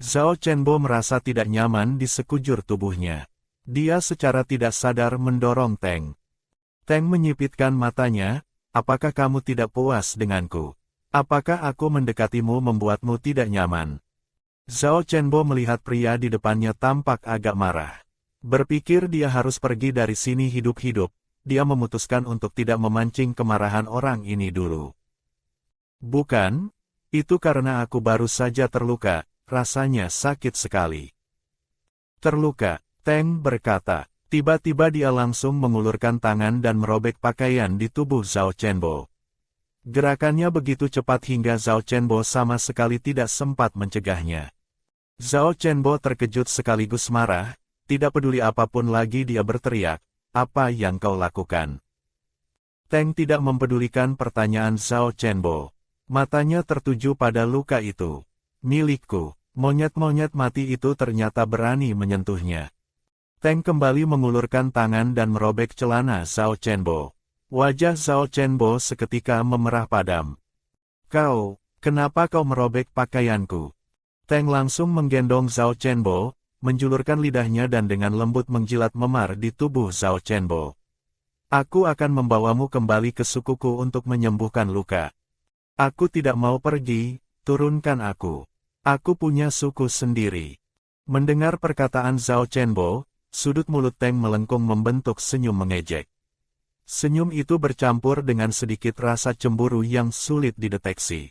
Zhao Chenbo merasa tidak nyaman di sekujur tubuhnya. Dia secara tidak sadar mendorong Teng. Teng menyipitkan matanya, apakah kamu tidak puas denganku? Apakah aku mendekatimu membuatmu tidak nyaman? Zhao Chenbo melihat pria di depannya tampak agak marah. Berpikir dia harus pergi dari sini hidup-hidup, dia memutuskan untuk tidak memancing kemarahan orang ini dulu. Bukan, itu karena aku baru saja terluka, rasanya sakit sekali. Terluka, Teng berkata. Tiba-tiba dia langsung mengulurkan tangan dan merobek pakaian di tubuh Zhao Chenbo. Gerakannya begitu cepat hingga Zhao Chenbo sama sekali tidak sempat mencegahnya. Zhao Chenbo terkejut sekaligus marah, tidak peduli apapun lagi dia berteriak, apa yang kau lakukan? Teng tidak mempedulikan pertanyaan Zhao Chenbo. Matanya tertuju pada luka itu. Milikku, monyet-monyet mati itu ternyata berani menyentuhnya. Teng kembali mengulurkan tangan dan merobek celana Zhao Chenbo. Wajah Zhao Chenbo seketika memerah padam. Kenapa kau merobek pakaianku? Teng langsung menggendong Zhao Chenbo, menjulurkan lidahnya dan dengan lembut menjilat memar di tubuh Zhao Chenbo. Aku akan membawamu kembali ke sukuku untuk menyembuhkan luka. Aku tidak mau pergi, turunkan aku. Aku punya suku sendiri. Mendengar perkataan Zhao Chenbo, sudut mulut Teng melengkung membentuk senyum mengejek. Senyum itu bercampur dengan sedikit rasa cemburu yang sulit dideteksi.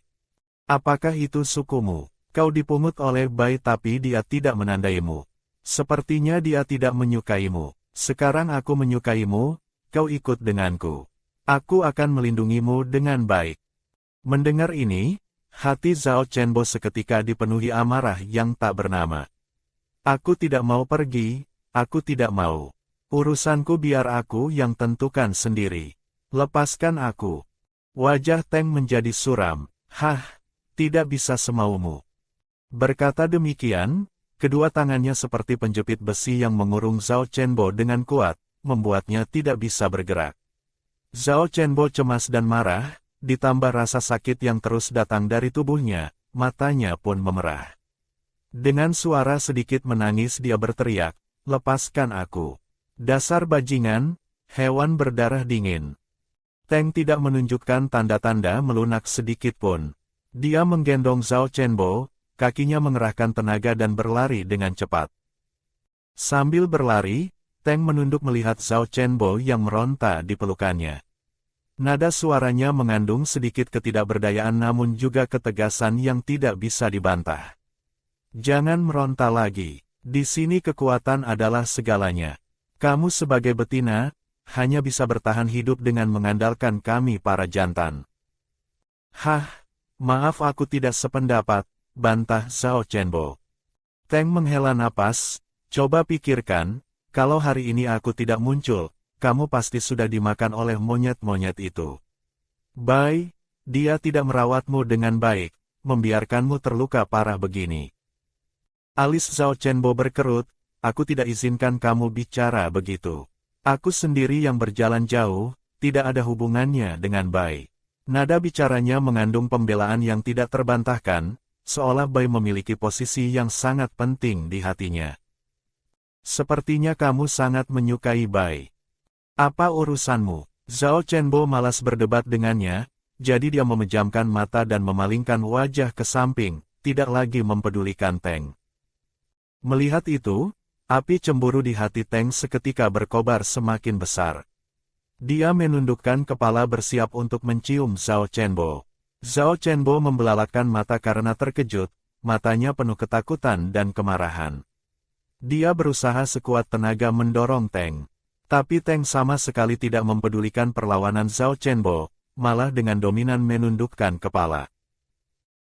Apakah itu sukumu? Kau dipungut oleh Bai tapi dia tidak menandaimu. Sepertinya dia tidak menyukaimu. Sekarang aku menyukaimu, kau ikut denganku. Aku akan melindungimu dengan baik. Mendengar ini, hati Zhao Chenbo seketika dipenuhi amarah yang tak bernama. Aku tidak mau pergi. Aku tidak mau. Urusanku biar aku yang tentukan sendiri. Lepaskan aku. Wajah Teng menjadi suram. Tidak bisa semaumu. Berkata demikian, kedua tangannya seperti penjepit besi yang mengurung Zhao Chenbo dengan kuat, membuatnya tidak bisa bergerak. Zhao Chenbo cemas dan marah, ditambah rasa sakit yang terus datang dari tubuhnya, matanya pun memerah. Dengan suara sedikit menangis dia berteriak, lepaskan aku. Dasar bajingan, hewan berdarah dingin. Teng tidak menunjukkan tanda-tanda melunak sedikit pun. Dia menggendong Zhao Chenbo, kakinya mengerahkan tenaga dan berlari dengan cepat. Sambil berlari, Teng menunduk melihat Zhao Chenbo yang meronta di pelukannya. Nada suaranya mengandung sedikit ketidakberdayaan namun juga ketegasan yang tidak bisa dibantah. Jangan meronta lagi. Di sini kekuatan adalah segalanya. Kamu sebagai betina, hanya bisa bertahan hidup dengan mengandalkan kami para jantan. Maaf aku tidak sependapat, bantah Zhao Chenbo. Teng menghela napas, coba pikirkan, kalau hari ini aku tidak muncul, kamu pasti sudah dimakan oleh monyet-monyet itu. Bai, dia tidak merawatmu dengan baik, membiarkanmu terluka parah begini. Alis Zhao Chenbo berkerut, aku tidak izinkan kamu bicara begitu. Aku sendiri yang berjalan jauh, tidak ada hubungannya dengan Bai. Nada bicaranya mengandung pembelaan yang tidak terbantahkan, seolah Bai memiliki posisi yang sangat penting di hatinya. Sepertinya kamu sangat menyukai Bai. Apa urusanmu? Zhao Chenbo malas berdebat dengannya, jadi dia memejamkan mata dan memalingkan wajah ke samping, tidak lagi mempedulikan Teng. Melihat itu, api cemburu di hati Teng seketika berkobar semakin besar. Dia menundukkan kepala bersiap untuk mencium Zhao Chenbo. Zhao Chenbo membelalakkan mata karena terkejut, matanya penuh ketakutan dan kemarahan. Dia berusaha sekuat tenaga mendorong Teng. Tapi Teng sama sekali tidak mempedulikan perlawanan Zhao Chenbo, malah dengan dominan menundukkan kepala.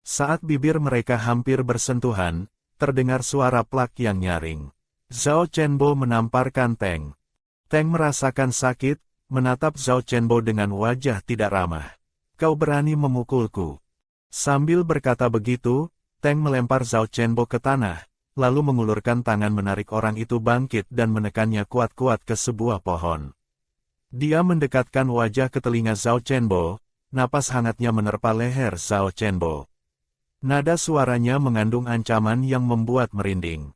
Saat bibir mereka hampir bersentuhan, terdengar suara plak yang nyaring. Zhao Chenbo menamparkan Teng. Teng merasakan sakit, menatap Zhao Chenbo dengan wajah tidak ramah. Kau berani memukulku. Sambil berkata begitu, Teng melempar Zhao Chenbo ke tanah, lalu mengulurkan tangan menarik orang itu bangkit dan menekannya kuat-kuat ke sebuah pohon. Dia mendekatkan wajah ke telinga Zhao Chenbo, napas hangatnya menerpa leher Zhao Chenbo. Nada suaranya mengandung ancaman yang membuat merinding.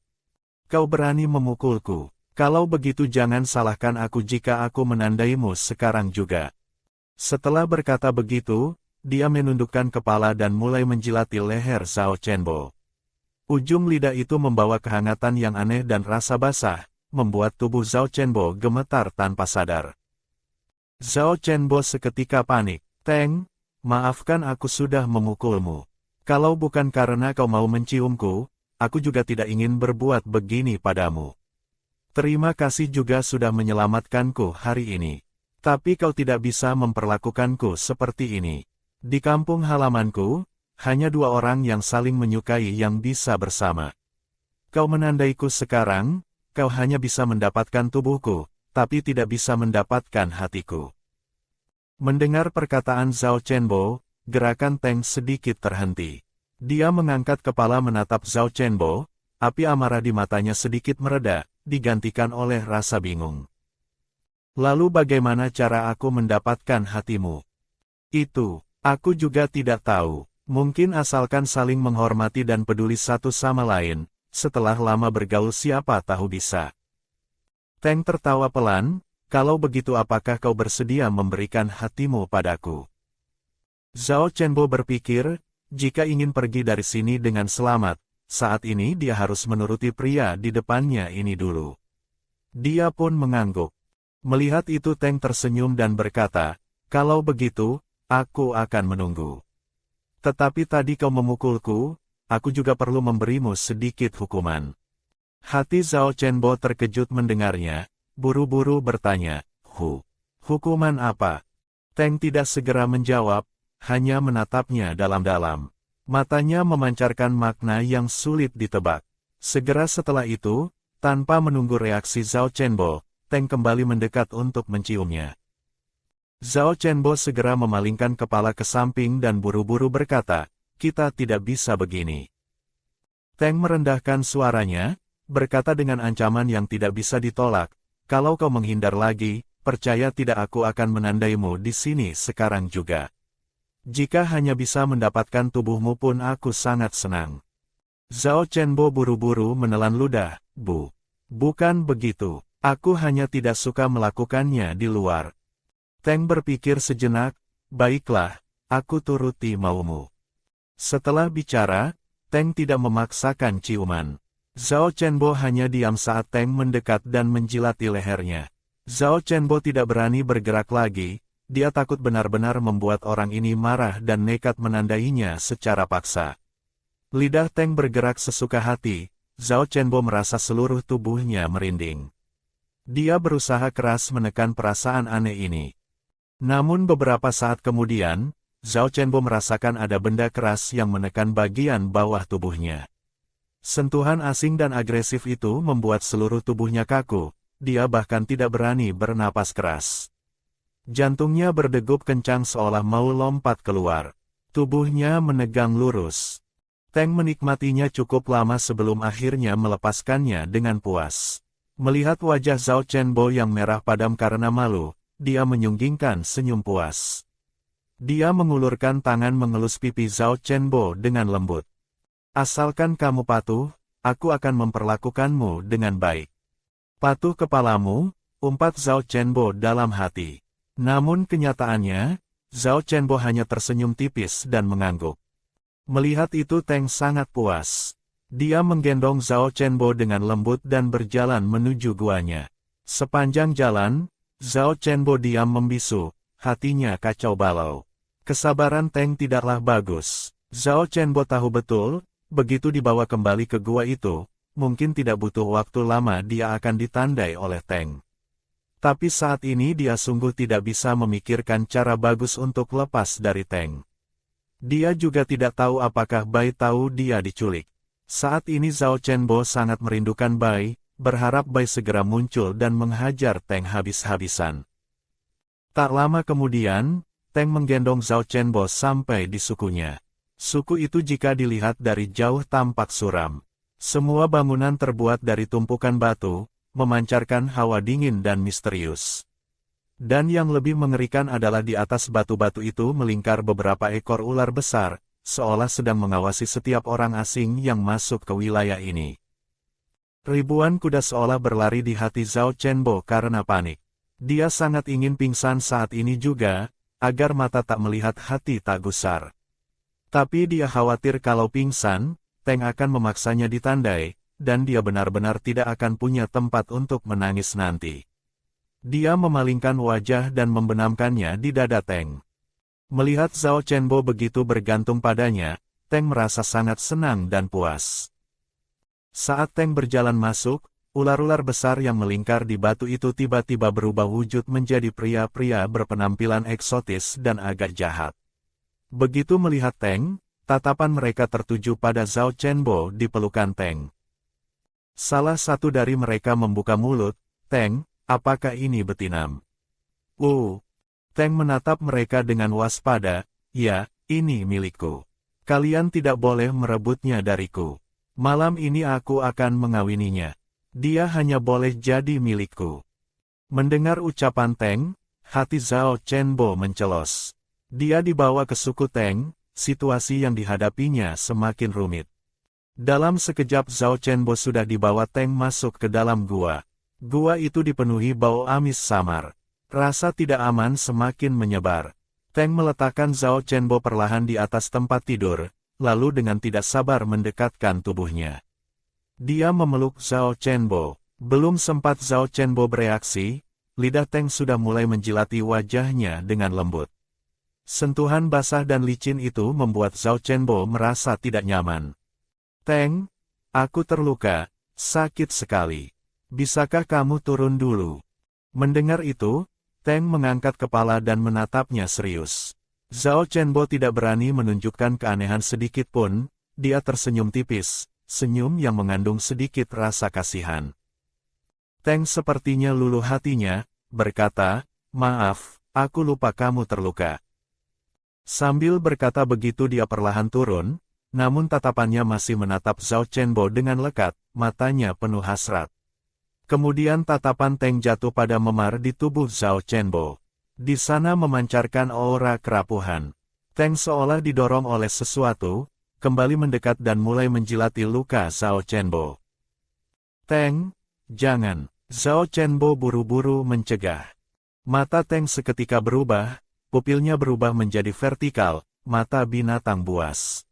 Kau berani memukulku. Kalau begitu jangan salahkan aku jika aku menandaimu sekarang juga. Setelah berkata begitu, dia menundukkan kepala dan mulai menjilati leher Zhao Chenbo. Ujung lidah itu membawa kehangatan yang aneh dan rasa basah, membuat tubuh Zhao Chenbo gemetar tanpa sadar. Zhao Chenbo seketika panik. Teng, maafkan aku sudah memukulmu. Kalau bukan karena kau mau menciumku, aku juga tidak ingin berbuat begini padamu. Terima kasih juga sudah menyelamatkanku hari ini. Tapi kau tidak bisa memperlakukanku seperti ini. Di kampung halamanku, hanya 2 orang yang saling menyukai yang bisa bersama. Kau menandaiku sekarang, kau hanya bisa mendapatkan tubuhku, tapi tidak bisa mendapatkan hatiku. Mendengar perkataan Zhao Chenbo, gerakan Teng sedikit terhenti. Dia mengangkat kepala menatap Zhao Chenbo, api amarah di matanya sedikit mereda, digantikan oleh rasa bingung. Lalu bagaimana cara aku mendapatkan hatimu? Itu, aku juga tidak tahu. Mungkin asalkan saling menghormati dan peduli satu sama lain, setelah lama bergaul siapa tahu bisa. Teng tertawa pelan, kalau begitu apakah kau bersedia memberikan hatimu padaku? Zhao Chenbo berpikir, jika ingin pergi dari sini dengan selamat, saat ini dia harus menuruti pria di depannya ini dulu. Dia pun mengangguk. Melihat itu Teng tersenyum dan berkata, kalau begitu, aku akan menunggu. Tetapi tadi kau memukulku, aku juga perlu memberimu sedikit hukuman. Hati Zhao Chenbo terkejut mendengarnya, buru-buru bertanya, hukuman apa? Teng tidak segera menjawab, hanya menatapnya dalam-dalam. Matanya memancarkan makna yang sulit ditebak. Segera setelah itu, tanpa menunggu reaksi Zhao Chenbo, Teng kembali mendekat untuk menciumnya. Zhao Chenbo segera memalingkan kepala ke samping dan buru-buru berkata, kita tidak bisa begini. Teng merendahkan suaranya, berkata dengan ancaman yang tidak bisa ditolak, kalau kau menghindar lagi, percaya tidak aku akan menandaimu di sini sekarang juga. Jika hanya bisa mendapatkan tubuhmu pun aku sangat senang. Zhao Chenbo buru-buru menelan ludah, bukan begitu, aku hanya tidak suka melakukannya di luar. Teng berpikir sejenak, baiklah, aku turuti maumu. Setelah bicara, Teng tidak memaksakan ciuman. Zhao Chenbo hanya diam saat Teng mendekat dan menjilati lehernya. Zhao Chenbo tidak berani bergerak lagi. Dia takut benar-benar membuat orang ini marah dan nekat menandainya secara paksa. Lidah Teng bergerak sesuka hati, Zhao Chenbo merasa seluruh tubuhnya merinding. Dia berusaha keras menekan perasaan aneh ini. Namun beberapa saat kemudian, Zhao Chenbo merasakan ada benda keras yang menekan bagian bawah tubuhnya. Sentuhan asing dan agresif itu membuat seluruh tubuhnya kaku, dia bahkan tidak berani bernapas keras. Jantungnya berdegup kencang seolah mau lompat keluar. Tubuhnya menegang lurus. Teng menikmatinya cukup lama sebelum akhirnya melepaskannya dengan puas. Melihat wajah Zhao Chenbo yang merah padam karena malu, dia menyunggingkan senyum puas. Dia mengulurkan tangan mengelus pipi Zhao Chenbo dengan lembut. Asalkan kamu patuh, aku akan memperlakukanmu dengan baik. Patuh kepalamu, umpat Zhao Chenbo dalam hati. Namun kenyataannya, Zhao Chenbo hanya tersenyum tipis dan mengangguk. Melihat itu Teng sangat puas. Dia menggendong Zhao Chenbo dengan lembut dan berjalan menuju guanya. Sepanjang jalan, Zhao Chenbo diam membisu, hatinya kacau balau. Kesabaran Teng tidaklah bagus. Zhao Chenbo tahu betul, begitu dibawa kembali ke gua itu, mungkin tidak butuh waktu lama dia akan ditandai oleh Teng. Tapi saat ini dia sungguh tidak bisa memikirkan cara bagus untuk lepas dari Teng. Dia juga tidak tahu apakah Bai tahu dia diculik. Saat ini Zhao Chenbo sangat merindukan Bai, berharap Bai segera muncul dan menghajar Teng habis-habisan. Tak lama kemudian, Teng menggendong Zhao Chenbo sampai di sukunya. Suku itu jika dilihat dari jauh tampak suram. Semua bangunan terbuat dari tumpukan batu, memancarkan hawa dingin dan misterius. Dan yang lebih mengerikan adalah di atas batu-batu itu melingkar beberapa ekor ular besar, seolah sedang mengawasi setiap orang asing yang masuk ke wilayah ini. Ribuan kuda seolah berlari di hati Zhao Chenbo karena panik. Dia sangat ingin pingsan saat ini juga, agar mata tak melihat hati tak gusar. Tapi dia khawatir kalau pingsan, Teng akan memaksanya ditandai, dan dia benar-benar tidak akan punya tempat untuk menangis nanti. Dia memalingkan wajah dan membenamkannya di dada Teng. Melihat Zhao Chenbo begitu bergantung padanya, Teng merasa sangat senang dan puas. Saat Teng berjalan masuk, ular-ular besar yang melingkar di batu itu tiba-tiba berubah wujud menjadi pria-pria berpenampilan eksotis dan agak jahat. Begitu melihat Teng, tatapan mereka tertuju pada Zhao Chenbo di pelukan Teng. Salah satu dari mereka membuka mulut, "Teng, apakah ini betinam?" Teng menatap mereka dengan waspada, "Ya, ini milikku. Kalian tidak boleh merebutnya dariku. Malam ini aku akan mengawininya. Dia hanya boleh jadi milikku." Mendengar ucapan Teng, hati Zhao Chenbo mencelos. Dia dibawa ke suku Teng, situasi yang dihadapinya semakin rumit. Dalam sekejap Zhao Chenbo sudah dibawa Teng masuk ke dalam gua. Gua itu dipenuhi bau amis samar. Rasa tidak aman semakin menyebar. Teng meletakkan Zhao Chenbo perlahan di atas tempat tidur, lalu dengan tidak sabar mendekatkan tubuhnya. Dia memeluk Zhao Chenbo. Belum sempat Zhao Chenbo bereaksi, lidah Teng sudah mulai menjilati wajahnya dengan lembut. Sentuhan basah dan licin itu membuat Zhao Chenbo merasa tidak nyaman. "Teng, aku terluka, sakit sekali. Bisakah kamu turun dulu?" Mendengar itu, Teng mengangkat kepala dan menatapnya serius. Zhao Chenbo tidak berani menunjukkan keanehan sedikit pun, dia tersenyum tipis, senyum yang mengandung sedikit rasa kasihan. Teng sepertinya luluh hatinya, berkata, "Maaf, aku lupa kamu terluka." Sambil berkata begitu dia perlahan turun, namun tatapannya masih menatap Zhao Chenbo dengan lekat, matanya penuh hasrat. Kemudian tatapan Teng jatuh pada memar di tubuh Zhao Chenbo. Di sana memancarkan aura kerapuhan. Teng seolah didorong oleh sesuatu, kembali mendekat dan mulai menjilati luka Zhao Chenbo. "Teng, jangan." Zhao Chenbo buru-buru mencegah. Mata Teng seketika berubah, pupilnya berubah menjadi vertikal, mata binatang buas.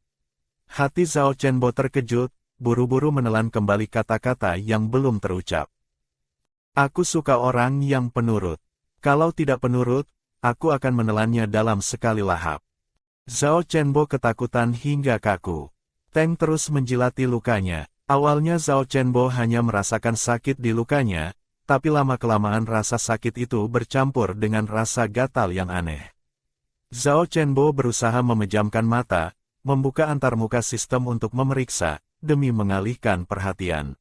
Hati Zhao Chenbo terkejut, buru-buru menelan kembali kata-kata yang belum terucap. "Aku suka orang yang penurut. Kalau tidak penurut, aku akan menelannya dalam sekali lahap." Zhao Chenbo ketakutan hingga kaku. Teng terus menjilati lukanya. Awalnya Zhao Chenbo hanya merasakan sakit di lukanya, tapi lama-kelamaan rasa sakit itu bercampur dengan rasa gatal yang aneh. Zhao Chenbo berusaha memejamkan mata, membuka antarmuka sistem untuk memeriksa, demi mengalihkan perhatian.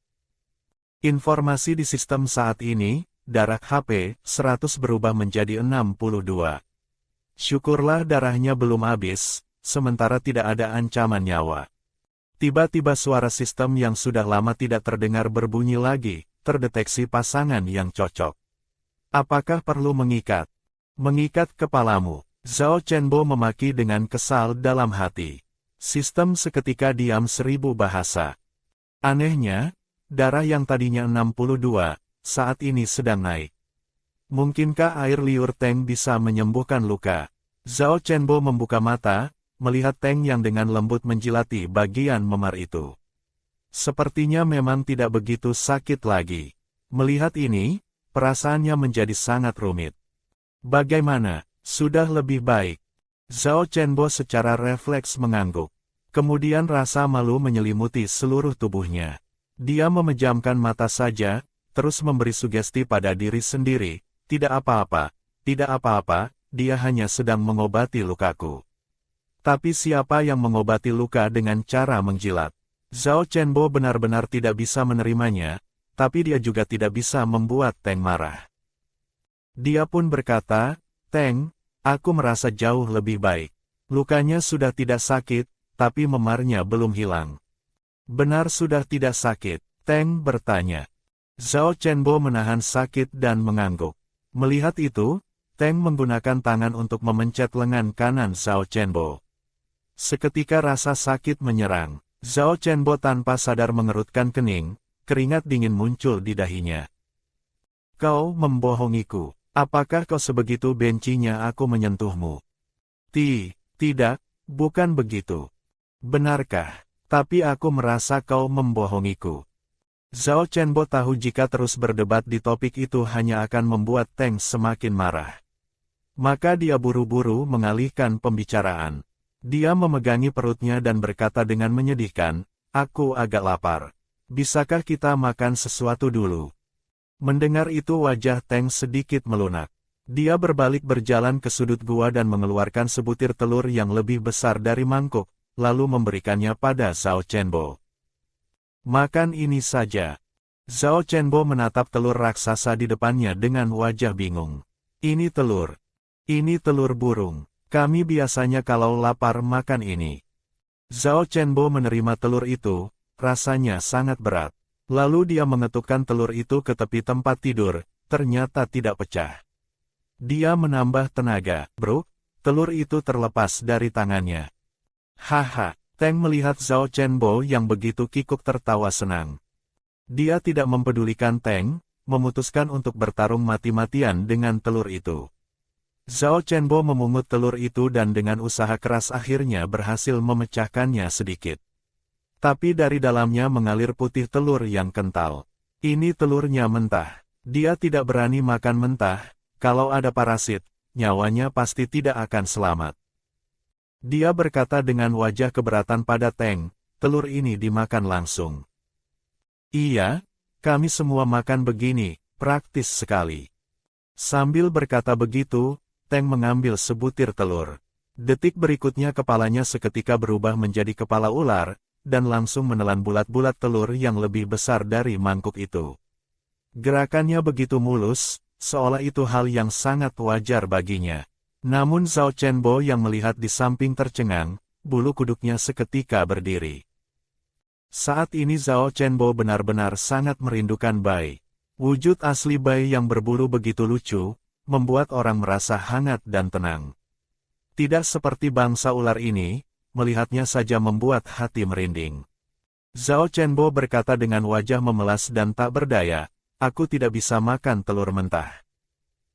Informasi di sistem saat ini, darah HP 100 berubah menjadi 62. Syukurlah darahnya belum habis, sementara tidak ada ancaman nyawa. Tiba-tiba suara sistem yang sudah lama tidak terdengar berbunyi lagi, terdeteksi pasangan yang cocok. "Apakah perlu mengikat? Mengikat kepalamu?" Zhao Chenbo memaki dengan kesal dalam hati. Sistem seketika diam 1000 bahasa. Anehnya, darah yang tadinya 62, saat ini sedang naik. Mungkinkah air liur Teng bisa menyembuhkan luka? Zhao Chenbo membuka mata, melihat Teng yang dengan lembut menjilati bagian memar itu. Sepertinya memang tidak begitu sakit lagi. Melihat ini, perasaannya menjadi sangat rumit. "Bagaimana? Sudah lebih baik?" Zhao Chenbo secara refleks mengangguk. Kemudian rasa malu menyelimuti seluruh tubuhnya. Dia memejamkan mata saja, terus memberi sugesti pada diri sendiri, "Tidak apa-apa, tidak apa-apa, dia hanya sedang mengobati lukaku." Tapi siapa yang mengobati luka dengan cara menjilat? Zhao Chenbo benar-benar tidak bisa menerimanya, tapi dia juga tidak bisa membuat Teng marah. Dia pun berkata, "Teng, aku merasa jauh lebih baik. Lukanya sudah tidak sakit, tapi memarnya belum hilang." "Benar sudah tidak sakit?" Teng bertanya. Zhao Chenbo menahan sakit dan mengangguk. Melihat itu, Teng menggunakan tangan untuk memencet lengan kanan Zhao Chenbo. Seketika rasa sakit menyerang. Zhao Chenbo tanpa sadar mengerutkan kening, keringat dingin muncul di dahinya. Kau membohongiku. Apakah kau sebegitu bencinya aku menyentuhmu? Tidak, bukan begitu. Benarkah? Tapi aku merasa kau membohongiku. Zhao Chenbo tahu jika terus berdebat di topik itu hanya akan membuat Teng semakin marah. Maka dia buru-buru mengalihkan pembicaraan. Dia memegangi perutnya dan berkata dengan menyedihkan, aku agak lapar. Bisakah kita makan sesuatu dulu? Mendengar itu wajah Teng sedikit melunak. Dia berbalik berjalan ke sudut gua dan mengeluarkan sebutir telur yang lebih besar dari mangkuk, lalu memberikannya pada Zhao Chenbo. Makan ini saja. Zhao Chenbo menatap telur raksasa di depannya dengan wajah bingung. Ini telur burung. Kami biasanya kalau lapar makan ini. Zhao Chenbo menerima telur itu, rasanya sangat berat. Lalu dia mengetukkan telur itu ke tepi tempat tidur, ternyata tidak pecah. Dia menambah tenaga. Bro, telur itu terlepas dari tangannya. Haha, Teng melihat Zhao Chenbo yang begitu kikuk tertawa senang. Dia tidak mempedulikan Teng, memutuskan untuk bertarung mati-matian dengan telur itu. Zhao Chenbo memungut telur itu dan dengan usaha keras akhirnya berhasil memecahkannya sedikit. Tapi dari dalamnya mengalir putih telur yang kental. Ini telurnya mentah. Dia tidak berani makan mentah, kalau ada parasit, nyawanya pasti tidak akan selamat. Dia berkata dengan wajah keberatan pada Teng, telur ini dimakan langsung. Iya, kami semua makan begini, praktis sekali. Sambil berkata begitu, Teng mengambil sebutir telur. Detik berikutnya kepalanya seketika berubah menjadi kepala ular, dan langsung menelan bulat-bulat telur yang lebih besar dari mangkuk itu. Gerakannya begitu mulus, seolah itu hal yang sangat wajar baginya. Namun Zhao Chenbo yang melihat di samping tercengang, bulu kuduknya seketika berdiri. Saat ini Zhao Chenbo benar-benar sangat merindukan Bai. Wujud asli Bai yang berbulu begitu lucu, membuat orang merasa hangat dan tenang. Tidak seperti bangsa ular ini, melihatnya saja membuat hati merinding. Zhao Chenbo berkata dengan wajah memelas dan tak berdaya, aku tidak bisa makan telur mentah.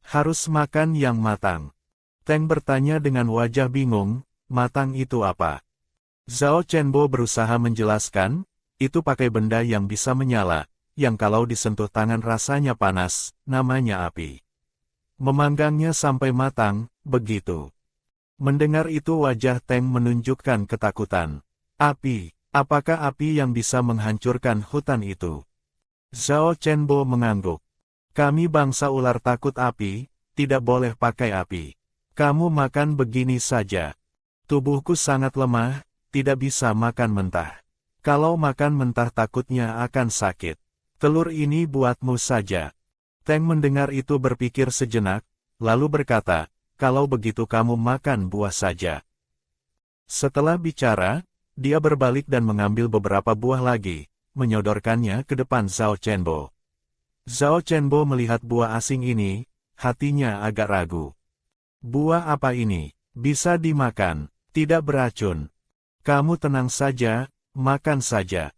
Harus makan yang matang. Teng bertanya dengan wajah bingung, matang itu apa? Zhao Chenbo berusaha menjelaskan, itu pakai benda yang bisa menyala, yang kalau disentuh tangan rasanya panas, namanya api. Memanggangnya sampai matang, begitu. Mendengar itu wajah Teng menunjukkan ketakutan. Api, apakah api yang bisa menghancurkan hutan itu? Zhao Chenbo mengangguk. Kami bangsa ular takut api, tidak boleh pakai api. Kamu makan begini saja. Tubuhku sangat lemah, tidak bisa makan mentah. Kalau makan mentah takutnya akan sakit. Telur ini buatmu saja. Teng mendengar itu berpikir sejenak, lalu berkata, kalau begitu kamu makan buah saja. Setelah bicara, dia berbalik dan mengambil beberapa buah lagi, menyodorkannya ke depan Zhao Chenbo. Zhao Chenbo melihat buah asing ini, hatinya agak ragu. Buah apa ini? Bisa dimakan, tidak beracun. Kamu tenang saja, makan saja.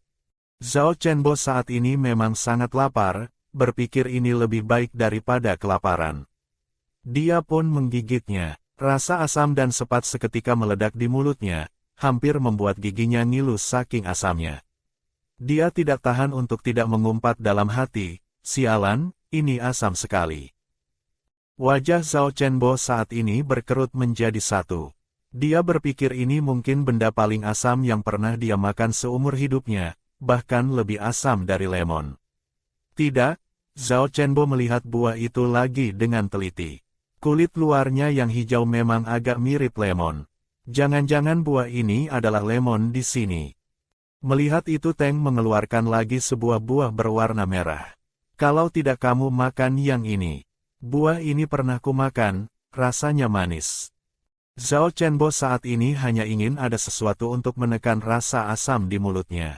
Zhao Chenbo saat ini memang sangat lapar, berpikir ini lebih baik daripada kelaparan. Dia pun menggigitnya. Rasa asam dan sepat seketika meledak di mulutnya, hampir membuat giginya ngilu saking asamnya. Dia tidak tahan untuk tidak mengumpat dalam hati, sialan, ini asam sekali. Wajah Zhao Chenbo saat ini berkerut menjadi satu. Dia berpikir ini mungkin benda paling asam yang pernah dia makan seumur hidupnya, bahkan lebih asam dari lemon. Tidak, Zhao Chenbo melihat buah itu lagi dengan teliti. Kulit luarnya yang hijau memang agak mirip lemon. Jangan-jangan buah ini adalah lemon di sini. Melihat itu Teng mengeluarkan lagi sebuah buah berwarna merah. Kalau tidak kamu makan yang ini. Buah ini pernah kumakan, rasanya manis. Zhao Chenbo saat ini hanya ingin ada sesuatu untuk menekan rasa asam di mulutnya.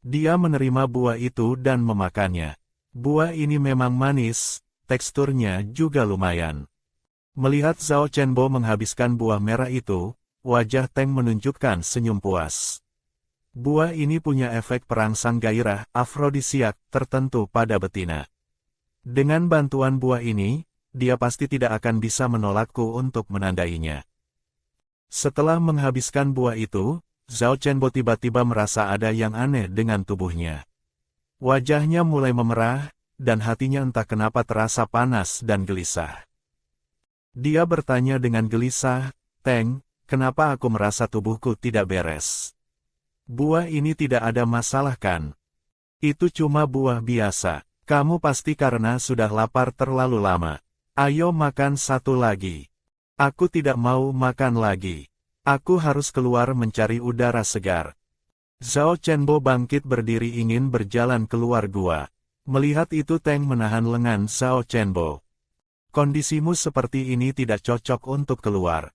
Dia menerima buah itu dan memakannya. Buah ini memang manis, teksturnya juga lumayan. Melihat Zhao Chenbo menghabiskan buah merah itu, wajah Teng menunjukkan senyum puas. Buah ini punya efek perangsang gairah afrodisiak tertentu pada betina. Dengan bantuan buah ini, dia pasti tidak akan bisa menolakku untuk menandainya. Setelah menghabiskan buah itu, Zhao Qianbo tiba-tiba merasa ada yang aneh dengan tubuhnya. Wajahnya mulai memerah, dan hatinya entah kenapa terasa panas dan gelisah. Dia bertanya dengan gelisah, "Teng, kenapa aku merasa tubuhku tidak beres? Buah ini tidak ada masalah kan? Itu cuma buah biasa. Kamu pasti karena sudah lapar terlalu lama. Ayo makan satu lagi." "Aku tidak mau makan lagi. Aku harus keluar mencari udara segar." Zhao Qianbo bangkit berdiri ingin berjalan keluar gua. Melihat itu Teng menahan lengan Zhao Qianbo. "Kondisimu seperti ini tidak cocok untuk keluar."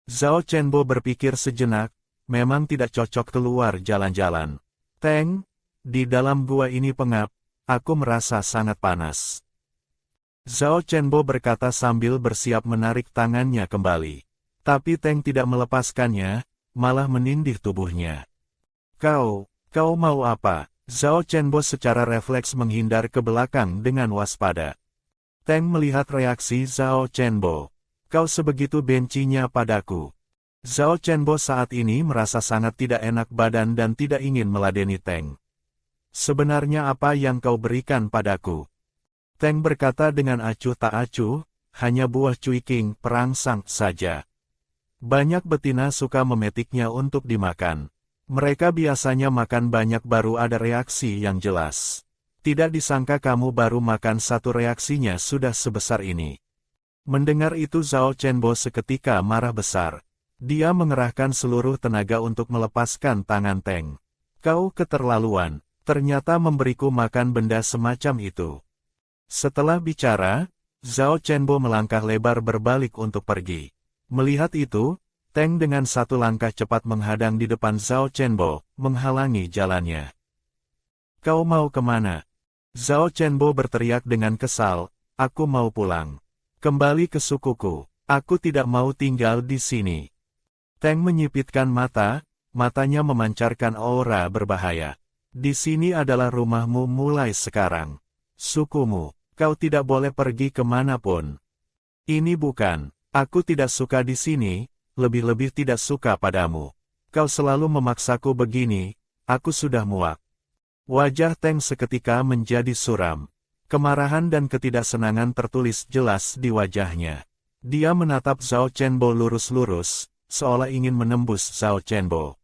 Zhao Qianbo berpikir sejenak, memang tidak cocok keluar jalan-jalan. "Teng, di dalam gua ini pengap, aku merasa sangat panas." Zhao Qianbo berkata sambil bersiap menarik tangannya kembali. Tapi Teng tidak melepaskannya, malah menindih tubuhnya. Kau mau apa?" Zhao Qianbo secara refleks menghindar ke belakang dengan waspada. Teng melihat reaksi Zhao Qianbo. "Kau sebegitu bencinya padaku." Zhao Qianbo saat ini merasa sangat tidak enak badan dan tidak ingin meladeni Teng. "Sebenarnya apa yang kau berikan padaku?" Teng berkata dengan acuh tak acuh, "Hanya buah cuiking perangsang saja. Banyak betina suka memetiknya untuk dimakan. Mereka biasanya makan banyak baru ada reaksi yang jelas. Tidak disangka kamu baru makan satu reaksinya sudah sebesar ini." Mendengar itu Zhao Qianbo seketika marah besar. Dia mengerahkan seluruh tenaga untuk melepaskan tangan Teng. "Kau keterlaluan, ternyata memberiku makan benda semacam itu." Setelah bicara, Zhao Qianbo melangkah lebar berbalik untuk pergi. Melihat itu, Teng dengan satu langkah cepat menghadang di depan Zhao Qianbo, menghalangi jalannya. "Kau mau kemana?" Zhao Qianbo berteriak dengan kesal, "Aku mau pulang. Kembali ke sukuku. Aku tidak mau tinggal di sini." Teng menyipitkan mata, matanya memancarkan aura berbahaya. "Di sini adalah rumahmu mulai sekarang. Sukumu, kau tidak boleh pergi kemanapun." "Ini bukan, aku tidak suka di sini, lebih-lebih tidak suka padamu. Kau selalu memaksaku begini, aku sudah muak." Wajah Teng seketika menjadi suram. Kemarahan dan ketidaksenangan tertulis jelas di wajahnya. Dia menatap Zhao Qianbo lurus-lurus, seolah ingin menembus Zhao Qianbo.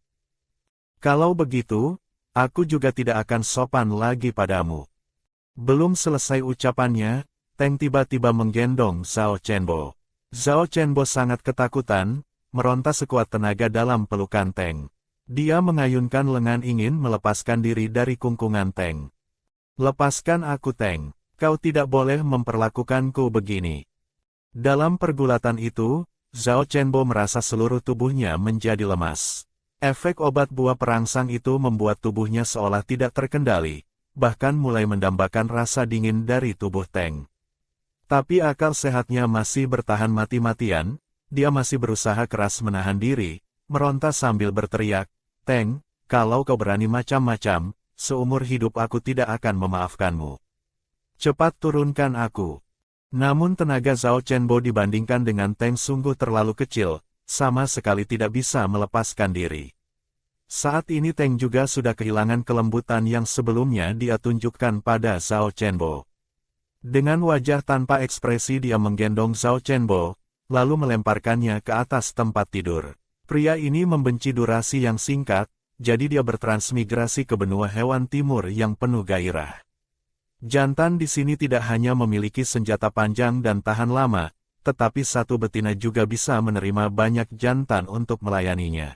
"Kalau begitu, aku juga tidak akan sopan lagi padamu." Belum selesai ucapannya, Teng tiba-tiba menggendong Zhao Qianbo. Zhao Qianbo sangat ketakutan, meronta sekuat tenaga dalam pelukan Teng. Dia mengayunkan lengan ingin melepaskan diri dari kungkungan Teng. "Lepaskan aku Teng, kau tidak boleh memperlakukanku begini." Dalam pergulatan itu, Zhao Qianbo merasa seluruh tubuhnya menjadi lemas. Efek obat buah perangsang itu membuat tubuhnya seolah tidak terkendali, bahkan mulai mendambakan rasa dingin dari tubuh Teng. Tapi akal sehatnya masih bertahan mati-matian, dia masih berusaha keras menahan diri, meronta sambil berteriak, "Teng, kalau kau berani macam-macam, seumur hidup aku tidak akan memaafkanmu. Cepat turunkan aku." Namun tenaga Zhao Qianbo dibandingkan dengan Teng sungguh terlalu kecil, sama sekali tidak bisa melepaskan diri. Saat ini Teng juga sudah kehilangan kelembutan yang sebelumnya dia tunjukkan pada Zhao Qianbo. Dengan wajah tanpa ekspresi dia menggendong Zhao Qianbo, lalu melemparkannya ke atas tempat tidur. Pria ini membenci durasi yang singkat, jadi dia bertransmigrasi ke benua hewan timur yang penuh gairah. Jantan di sini tidak hanya memiliki senjata panjang dan tahan lama, tetapi satu betina juga bisa menerima banyak jantan untuk melayaninya.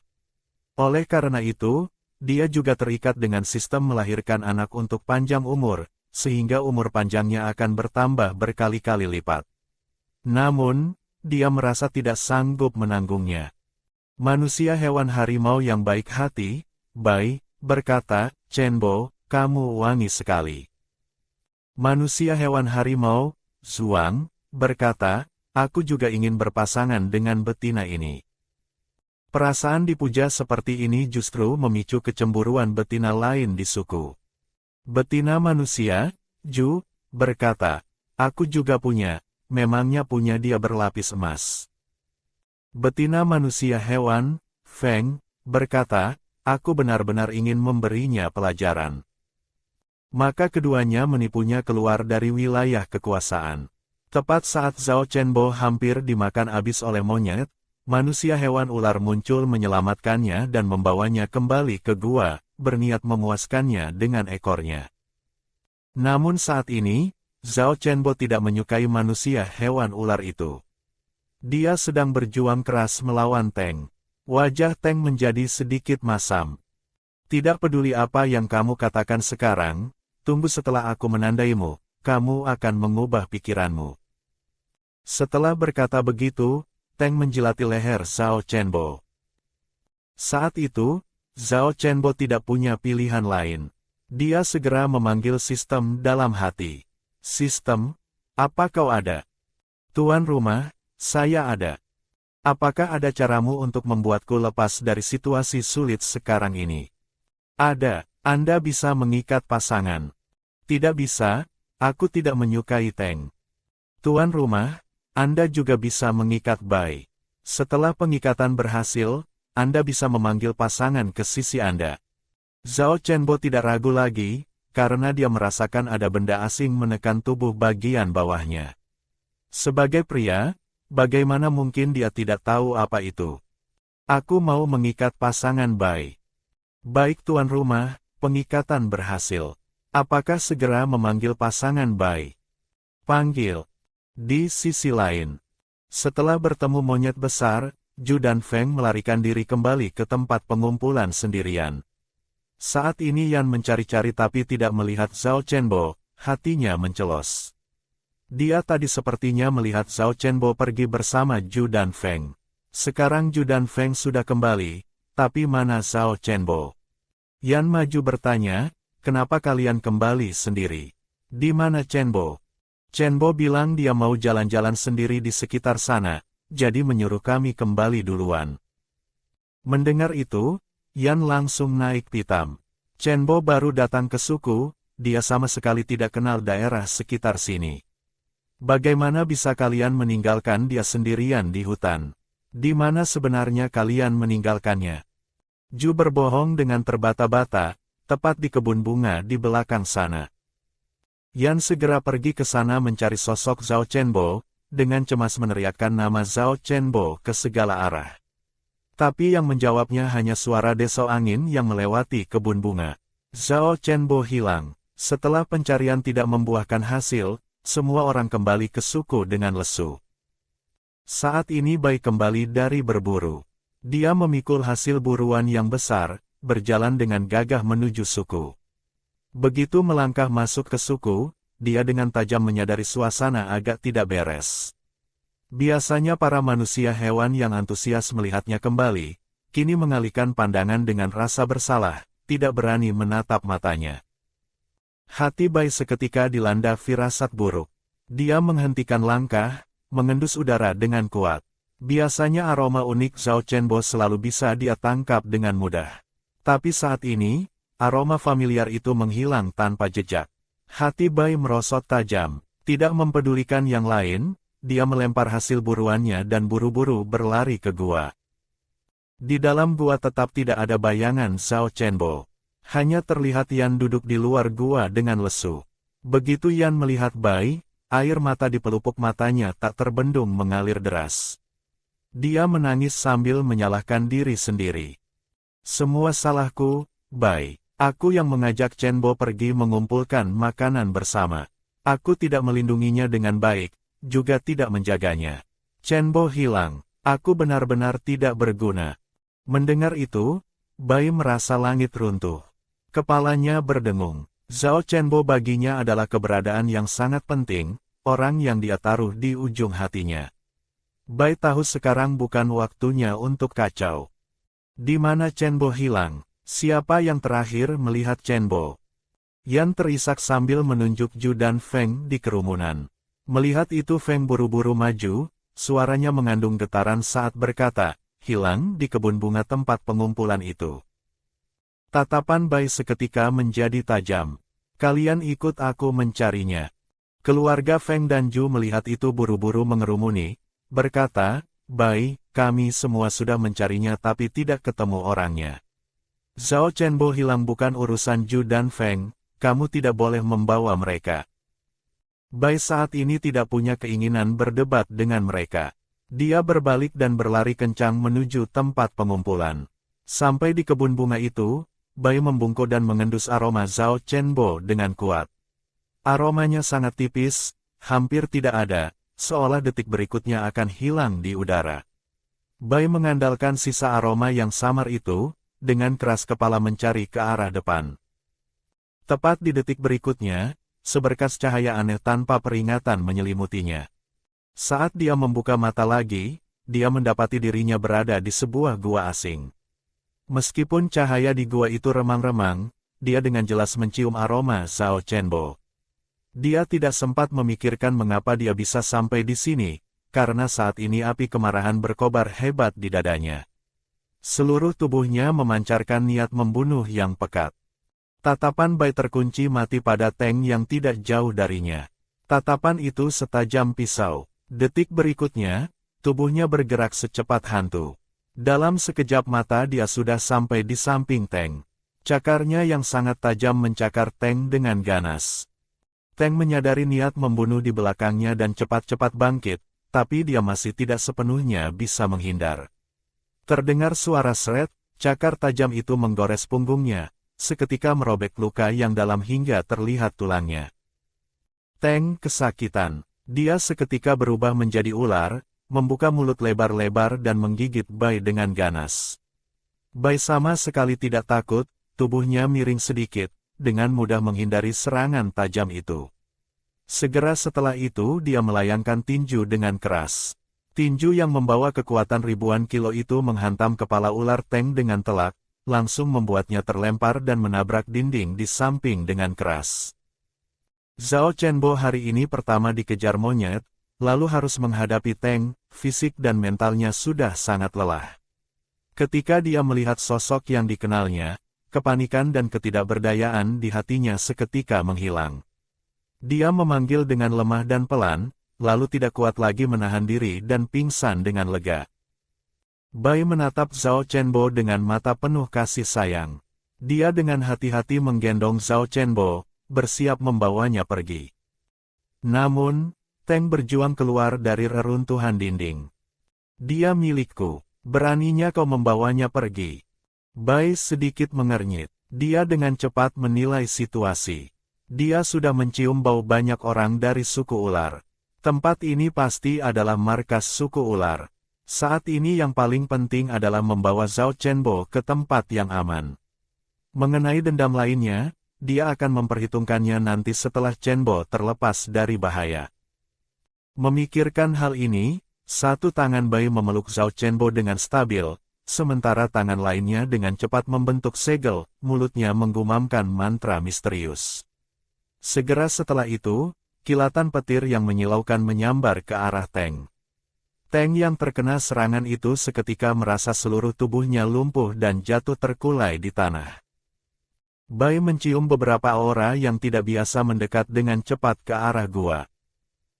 Oleh karena itu, dia juga terikat dengan sistem melahirkan anak untuk panjang umur, sehingga umur panjangnya akan bertambah berkali-kali lipat. Namun, dia merasa tidak sanggup menanggungnya. Manusia hewan harimau yang baik hati, Bai, berkata, "Qianbo, kamu wangi sekali." Manusia hewan harimau, Zhuang, berkata, "Aku juga ingin berpasangan dengan betina ini." Perasaan dipuja seperti ini justru memicu kecemburuan betina lain di suku. Betina manusia, Ju, berkata, aku juga punya, memangnya punya dia berlapis emas. Betina manusia hewan, Feng, berkata, aku benar-benar ingin memberinya pelajaran. Maka keduanya menipunya keluar dari wilayah kekuasaan. Tepat saat Zhao Chenbo hampir dimakan habis oleh monyet, manusia hewan ular muncul menyelamatkannya dan membawanya kembali ke gua, berniat memuaskannya dengan ekornya. Namun saat ini, Zhao Chenbo tidak menyukai manusia hewan ular itu. Dia sedang berjuang keras melawan Teng. Wajah Teng menjadi sedikit masam. Tidak peduli apa yang kamu katakan sekarang, tunggu setelah aku menandaimu, kamu akan mengubah pikiranmu. Setelah berkata begitu, Teng menjilati leher Zhao Chenbo. Saat itu, Zhao Chenbo tidak punya pilihan lain. Dia segera memanggil sistem dalam hati. Sistem, apa kau ada? Tuan rumah, saya ada. Apakah ada caramu untuk membuatku lepas dari situasi sulit sekarang ini? Ada, Anda bisa mengikat pasangan. Tidak bisa, aku tidak menyukai Teng. Tuan rumah, Anda juga bisa mengikat Bai. Setelah pengikatan berhasil, Anda bisa memanggil pasangan ke sisi Anda. Zhao Chenbo tidak ragu lagi, karena dia merasakan ada benda asing menekan tubuh bagian bawahnya. Sebagai pria, bagaimana mungkin dia tidak tahu apa itu? Aku mau mengikat pasangan Bai. Baik tuan rumah, pengikatan berhasil. Apakah segera memanggil pasangan Bai? Panggil. Di sisi lain, setelah bertemu monyet besar, Ju dan Feng melarikan diri kembali ke tempat pengumpulan sendirian. Saat ini Yan mencari-cari tapi tidak melihat Zhao Chenbo, hatinya mencelos. Dia tadi sepertinya melihat Zhao Chenbo pergi bersama Ju dan Feng. Sekarang Ju dan Feng sudah kembali, tapi mana Zhao Chenbo? Yan maju bertanya, kenapa kalian kembali sendiri? Di mana Chenbo? Chenbo bilang dia mau jalan-jalan sendiri di sekitar sana, jadi menyuruh kami kembali duluan. Mendengar itu, Yan langsung naik pitam. Chenbo baru datang ke suku, dia sama sekali tidak kenal daerah sekitar sini. Bagaimana bisa kalian meninggalkan dia sendirian di hutan? Di mana sebenarnya kalian meninggalkannya? Ju berbohong dengan terbata-bata, tepat di kebun bunga di belakang sana. Yan segera pergi ke sana mencari sosok Zhao Chenbo, dengan cemas meneriakkan nama Zhao Chenbo ke segala arah. Tapi yang menjawabnya hanya suara desau angin yang melewati kebun bunga. Zhao Chenbo hilang. Setelah pencarian tidak membuahkan hasil, semua orang kembali ke suku dengan lesu. Saat ini Bai kembali dari berburu. Dia memikul hasil buruan yang besar, berjalan dengan gagah menuju suku. Begitu melangkah masuk ke suku, dia dengan tajam menyadari suasana agak tidak beres. Biasanya para manusia hewan yang antusias melihatnya kembali, kini mengalihkan pandangan dengan rasa bersalah, tidak berani menatap matanya. Hati Bai seketika dilanda firasat buruk. Dia menghentikan langkah, mengendus udara dengan kuat. Biasanya aroma unik Zhao Chenbo selalu bisa dia tangkap dengan mudah. Tapi saat ini, aroma familiar itu menghilang tanpa jejak. Hati Bai merosot tajam, tidak mempedulikan yang lain, dia melempar hasil buruannya dan buru-buru berlari ke gua. Di dalam gua tetap tidak ada bayangan Zhao Chenbo. Hanya terlihat Yan duduk di luar gua dengan lesu. Begitu Yan melihat Bai, air mata di pelupuk matanya tak terbendung mengalir deras. Dia menangis sambil menyalahkan diri sendiri. Semua salahku, Bai. Aku yang mengajak Chenbo pergi mengumpulkan makanan bersama. Aku tidak melindunginya dengan baik, juga tidak menjaganya. Chenbo hilang. Aku benar-benar tidak berguna. Mendengar itu, Bai merasa langit runtuh. Kepalanya berdengung. Zhao Chenbo baginya adalah keberadaan yang sangat penting, orang yang dia taruh di ujung hatinya. Bai tahu sekarang bukan waktunya untuk kacau. Di mana Chenbo hilang? Siapa yang terakhir melihat Chenbo? Yan terisak sambil menunjuk Ju dan Feng di kerumunan. Melihat itu Feng buru-buru maju, suaranya mengandung getaran saat berkata, hilang di kebun bunga tempat pengumpulan itu. Tatapan Bai seketika menjadi tajam. Kalian ikut aku mencarinya. Keluarga Feng dan Ju melihat itu buru-buru mengerumuni, berkata, Bai, kami semua sudah mencarinya tapi tidak ketemu orangnya. Zhao Chenbo hilang bukan urusan Ju dan Feng, kamu tidak boleh membawa mereka. Bai saat ini tidak punya keinginan berdebat dengan mereka. Dia berbalik dan berlari kencang menuju tempat pengumpulan. Sampai di kebun bunga itu, Bai membungkuk dan mengendus aroma Zhao Chenbo dengan kuat. Aromanya sangat tipis, hampir tidak ada, seolah detik berikutnya akan hilang di udara. Bai mengandalkan sisa aroma yang samar itu, dengan keras kepala mencari ke arah depan. Tepat di detik berikutnya, seberkas cahaya aneh tanpa peringatan menyelimutinya. Saat dia membuka mata lagi, dia mendapati dirinya berada di sebuah gua asing. Meskipun cahaya di gua itu remang-remang, dia dengan jelas mencium aroma Zhao Chenbo. Dia tidak sempat memikirkan mengapa dia bisa sampai di sini, karena saat ini api kemarahan berkobar hebat di dadanya. Seluruh tubuhnya memancarkan niat membunuh yang pekat. Tatapan Bai terkunci mati pada Teng yang tidak jauh darinya. Tatapan itu setajam pisau. Detik berikutnya, tubuhnya bergerak secepat hantu. Dalam sekejap mata dia sudah sampai di samping Teng. Cakarnya yang sangat tajam mencakar Teng dengan ganas. Teng menyadari niat membunuh di belakangnya dan cepat-cepat bangkit, tapi dia masih tidak sepenuhnya bisa menghindar. Terdengar suara seret, cakar tajam itu menggores punggungnya, seketika merobek luka yang dalam hingga terlihat tulangnya. Teng kesakitan. Dia seketika berubah menjadi ular, membuka mulut lebar-lebar dan menggigit Bai dengan ganas. Bai sama sekali tidak takut, tubuhnya miring sedikit, dengan mudah menghindari serangan tajam itu. Segera setelah itu dia melayangkan tinju dengan keras. Tinju yang membawa kekuatan ribuan kilo itu menghantam kepala ular Teng dengan telak, langsung membuatnya terlempar dan menabrak dinding di samping dengan keras. Zhao Chenbo hari ini pertama dikejar monyet, lalu harus menghadapi Teng, fisik dan mentalnya sudah sangat lelah. Ketika dia melihat sosok yang dikenalnya, kepanikan dan ketidakberdayaan di hatinya seketika menghilang. Dia memanggil dengan lemah dan pelan, lalu tidak kuat lagi menahan diri dan pingsan dengan lega. Bai menatap Zhao Chenbo dengan mata penuh kasih sayang. Dia dengan hati-hati menggendong Zhao Chenbo, bersiap membawanya pergi. Namun, Teng berjuang keluar dari reruntuhan dinding. Dia milikku, beraninya kau membawanya pergi. Bai sedikit mengernyit. Dia dengan cepat menilai situasi. Dia sudah mencium bau banyak orang dari suku ular. Tempat ini pasti adalah markas suku ular. Saat ini yang paling penting adalah membawa Zhao Chenbo ke tempat yang aman. Mengenai dendam lainnya, dia akan memperhitungkannya nanti setelah Chenbo terlepas dari bahaya. Memikirkan hal ini, satu tangan Bai memeluk Zhao Chenbo dengan stabil, sementara tangan lainnya dengan cepat membentuk segel, mulutnya menggumamkan mantra misterius. Segera setelah itu, kilatan petir yang menyilaukan menyambar ke arah Teng. Teng yang terkena serangan itu seketika merasa seluruh tubuhnya lumpuh dan jatuh terkulai di tanah. Bai mencium beberapa aura yang tidak biasa mendekat dengan cepat ke arah gua.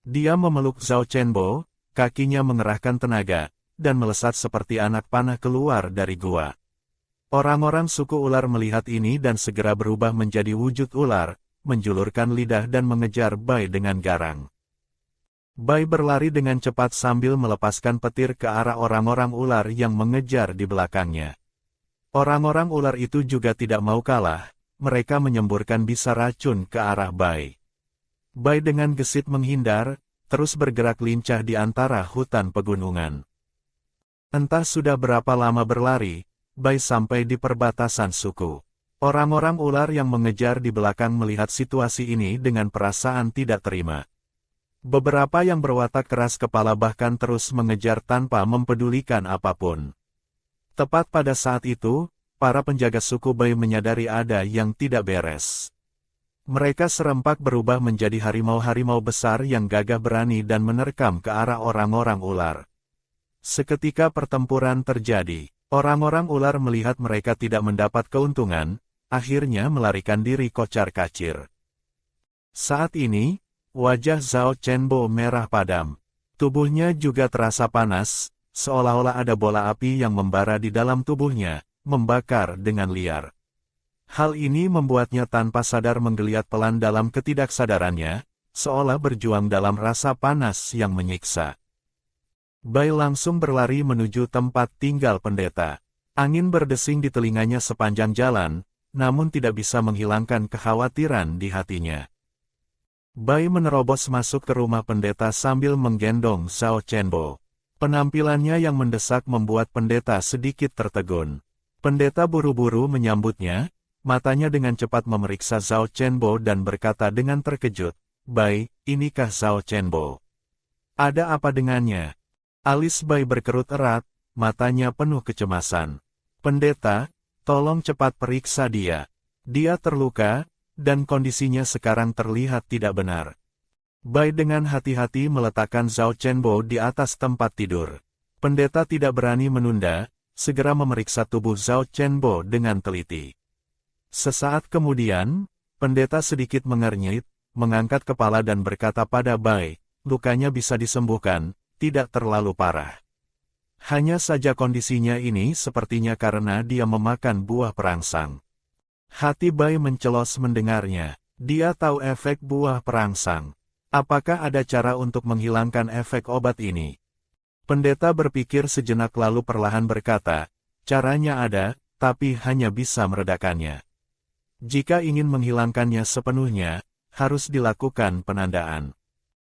Dia memeluk Zhao Chenbo, kakinya mengerahkan tenaga, dan melesat seperti anak panah keluar dari gua. Orang-orang suku ular melihat ini dan segera berubah menjadi wujud ular, menjulurkan lidah dan mengejar Bai dengan garang. Bai berlari dengan cepat sambil melepaskan petir ke arah orang-orang ular yang mengejar di belakangnya. Orang-orang ular itu juga tidak mau kalah. Mereka menyemburkan bisa racun ke arah Bai. Bai dengan gesit menghindar, terus bergerak lincah di antara hutan pegunungan. Entah sudah berapa lama berlari, Bai sampai di perbatasan suku. Orang-orang ular yang mengejar di belakang melihat situasi ini dengan perasaan tidak terima. Beberapa yang berwatak keras kepala bahkan terus mengejar tanpa mempedulikan apapun. Tepat pada saat itu, para penjaga suku Bai menyadari ada yang tidak beres. Mereka serempak berubah menjadi harimau-harimau besar yang gagah berani dan menerkam ke arah orang-orang ular. Seketika pertempuran terjadi. Orang-orang ular melihat mereka tidak mendapat keuntungan, akhirnya melarikan diri kocar-kacir. Saat ini, wajah Zhao Chenbo merah padam. Tubuhnya juga terasa panas, seolah-olah ada bola api yang membara di dalam tubuhnya, membakar dengan liar. Hal ini membuatnya tanpa sadar menggeliat pelan dalam ketidaksadarannya, seolah berjuang dalam rasa panas yang menyiksa. Bai langsung berlari menuju tempat tinggal pendeta. Angin berdesing di telinganya sepanjang jalan, namun tidak bisa menghilangkan kekhawatiran di hatinya. Bai menerobos masuk ke rumah pendeta sambil menggendong Zhao Chenbo. Penampilannya yang mendesak membuat pendeta sedikit tertegun. Pendeta buru-buru menyambutnya, matanya dengan cepat memeriksa Zhao Chenbo dan berkata dengan terkejut, "Bai, inikah Zhao Chenbo? Ada apa dengannya?" Alis Bai berkerut erat, matanya penuh kecemasan. "Pendeta, tolong cepat periksa dia. Dia terluka, dan kondisinya sekarang terlihat tidak benar." Bai dengan hati-hati meletakkan Zhao Chenbo di atas tempat tidur. Pendeta tidak berani menunda, segera memeriksa tubuh Zhao Chenbo dengan teliti. Sesaat kemudian, pendeta sedikit mengernyit, mengangkat kepala dan berkata pada Bai, "Lukanya bisa disembuhkan, tidak terlalu parah. Hanya saja kondisinya ini sepertinya karena dia memakan buah perangsang." Hati Bai mencelos mendengarnya. Dia tahu efek buah perangsang. Apakah ada cara untuk menghilangkan efek obat ini? Pendeta berpikir sejenak lalu perlahan berkata, "Caranya ada, tapi hanya bisa meredakannya. Jika ingin menghilangkannya sepenuhnya, harus dilakukan penandaan."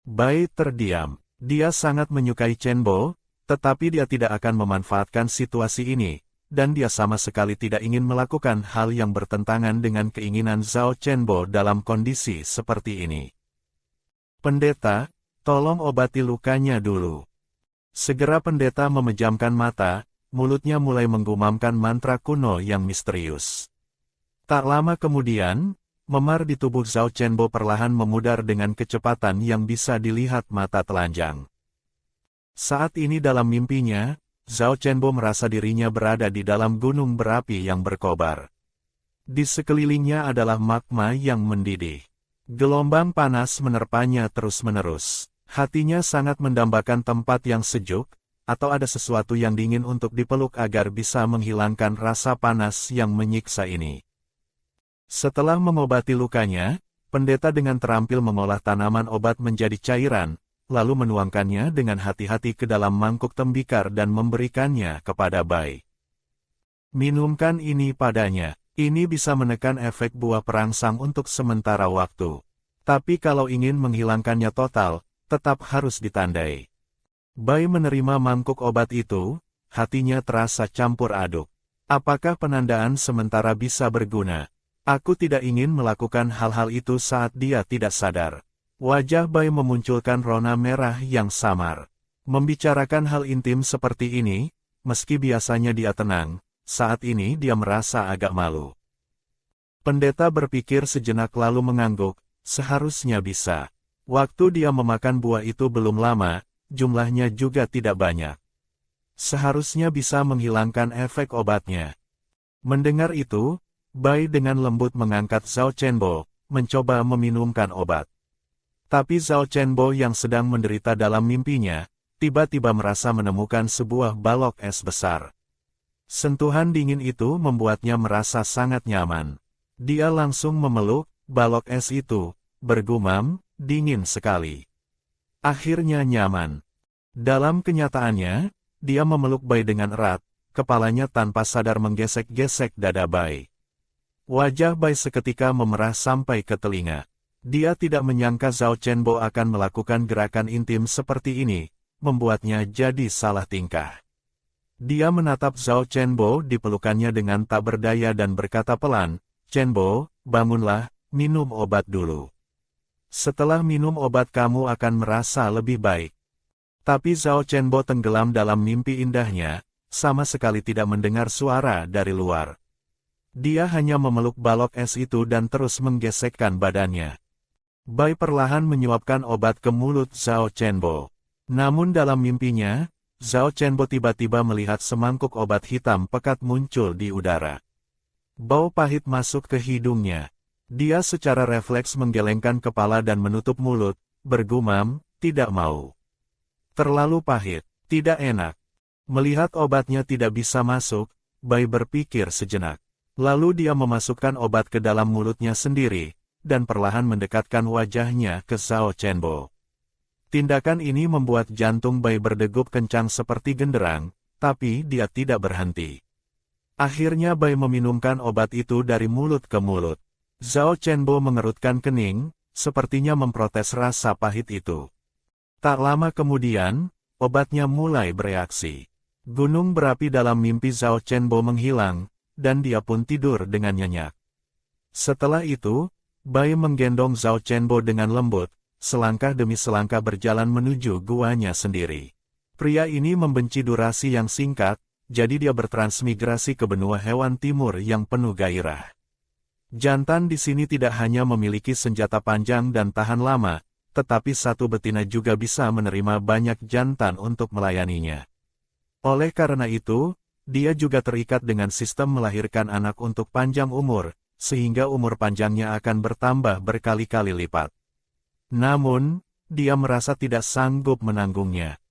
Bai terdiam. Dia sangat menyukai Chenbo, tetapi dia tidak akan memanfaatkan situasi ini, dan dia sama sekali tidak ingin melakukan hal yang bertentangan dengan keinginan Zhao Chenbo dalam kondisi seperti ini. "Pendeta, tolong obati lukanya dulu." Segera pendeta memejamkan mata, mulutnya mulai menggumamkan mantra kuno yang misterius. Tak lama kemudian, memar di tubuh Zhao Chenbo perlahan memudar dengan kecepatan yang bisa dilihat mata telanjang. Saat ini dalam mimpinya, Zhao Chenbo merasa dirinya berada di dalam gunung berapi yang berkobar. Di sekelilingnya adalah magma yang mendidih. Gelombang panas menerpanya terus-menerus. Hatinya sangat mendambakan tempat yang sejuk, atau ada sesuatu yang dingin untuk dipeluk agar bisa menghilangkan rasa panas yang menyiksa ini. Setelah mengobati lukanya, pendeta dengan terampil mengolah tanaman obat menjadi cairan, lalu menuangkannya dengan hati-hati ke dalam mangkuk tembikar dan memberikannya kepada Bai. "Minumkan ini padanya. Ini bisa menekan efek buah perangsang untuk sementara waktu. Tapi kalau ingin menghilangkannya total, tetap harus ditandai." Bai menerima mangkuk obat itu, hatinya terasa campur aduk. Apakah penandaan sementara bisa berguna? Aku tidak ingin melakukan hal-hal itu saat dia tidak sadar. Wajah Bai memunculkan rona merah yang samar. Membicarakan hal intim seperti ini, meski biasanya dia tenang, saat ini dia merasa agak malu. Pendeta berpikir sejenak lalu mengangguk, seharusnya bisa. Waktu dia memakan buah itu belum lama, jumlahnya juga tidak banyak. Seharusnya bisa menghilangkan efek obatnya. Mendengar itu, Bai dengan lembut mengangkat Zhao Chenbo, mencoba meminumkan obat. Tapi Zhao Chenbo yang sedang menderita dalam mimpinya, tiba-tiba merasa menemukan sebuah balok es besar. Sentuhan dingin itu membuatnya merasa sangat nyaman. Dia langsung memeluk balok es itu, bergumam, "Dingin sekali." Akhirnya nyaman. Dalam kenyataannya, dia memeluk Bai dengan erat, kepalanya tanpa sadar menggesek-gesek dada Bai. Wajah Bai seketika memerah sampai ke telinga. Dia tidak menyangka Zhao Chenbo akan melakukan gerakan intim seperti ini, membuatnya jadi salah tingkah. Dia menatap Zhao Chenbo di pelukannya dengan tak berdaya dan berkata pelan, "Chenbo, bangunlah, minum obat dulu. Setelah minum obat kamu akan merasa lebih baik." Tapi Zhao Chenbo tenggelam dalam mimpi indahnya, sama sekali tidak mendengar suara dari luar. Dia hanya memeluk balok es itu dan terus menggesekkan badannya. Bai perlahan menyuapkan obat ke mulut Zhao Chenbo. Namun dalam mimpinya, Zhao Chenbo tiba-tiba melihat semangkuk obat hitam pekat muncul di udara. Bau pahit masuk ke hidungnya. Dia secara refleks menggelengkan kepala dan menutup mulut, bergumam, tidak mau. Terlalu pahit, tidak enak. Melihat obatnya tidak bisa masuk, Bai berpikir sejenak. Lalu dia memasukkan obat ke dalam mulutnya sendiri, dan perlahan mendekatkan wajahnya ke Zhao Chenbo. Tindakan ini membuat jantung Bai berdegup kencang seperti genderang, tapi dia tidak berhenti. Akhirnya Bai meminumkan obat itu dari mulut ke mulut. Zhao Chenbo mengerutkan kening, sepertinya memprotes rasa pahit itu. Tak lama kemudian, obatnya mulai bereaksi. Gunung berapi dalam mimpi Zhao Chenbo menghilang, dan dia pun tidur dengan nyenyak. Setelah itu, Bai menggendong Zhao Chenbo dengan lembut, selangkah demi selangkah berjalan menuju guanya sendiri. Pria ini membenci durasi yang singkat, jadi dia bertransmigrasi ke benua hewan timur yang penuh gairah. Jantan di sini tidak hanya memiliki senjata panjang dan tahan lama, tetapi satu betina juga bisa menerima banyak jantan untuk melayaninya. Oleh karena itu, dia juga terikat dengan sistem melahirkan anak untuk panjang umur, sehingga umur panjangnya akan bertambah berkali-kali lipat. Namun, dia merasa tidak sanggup menanggungnya.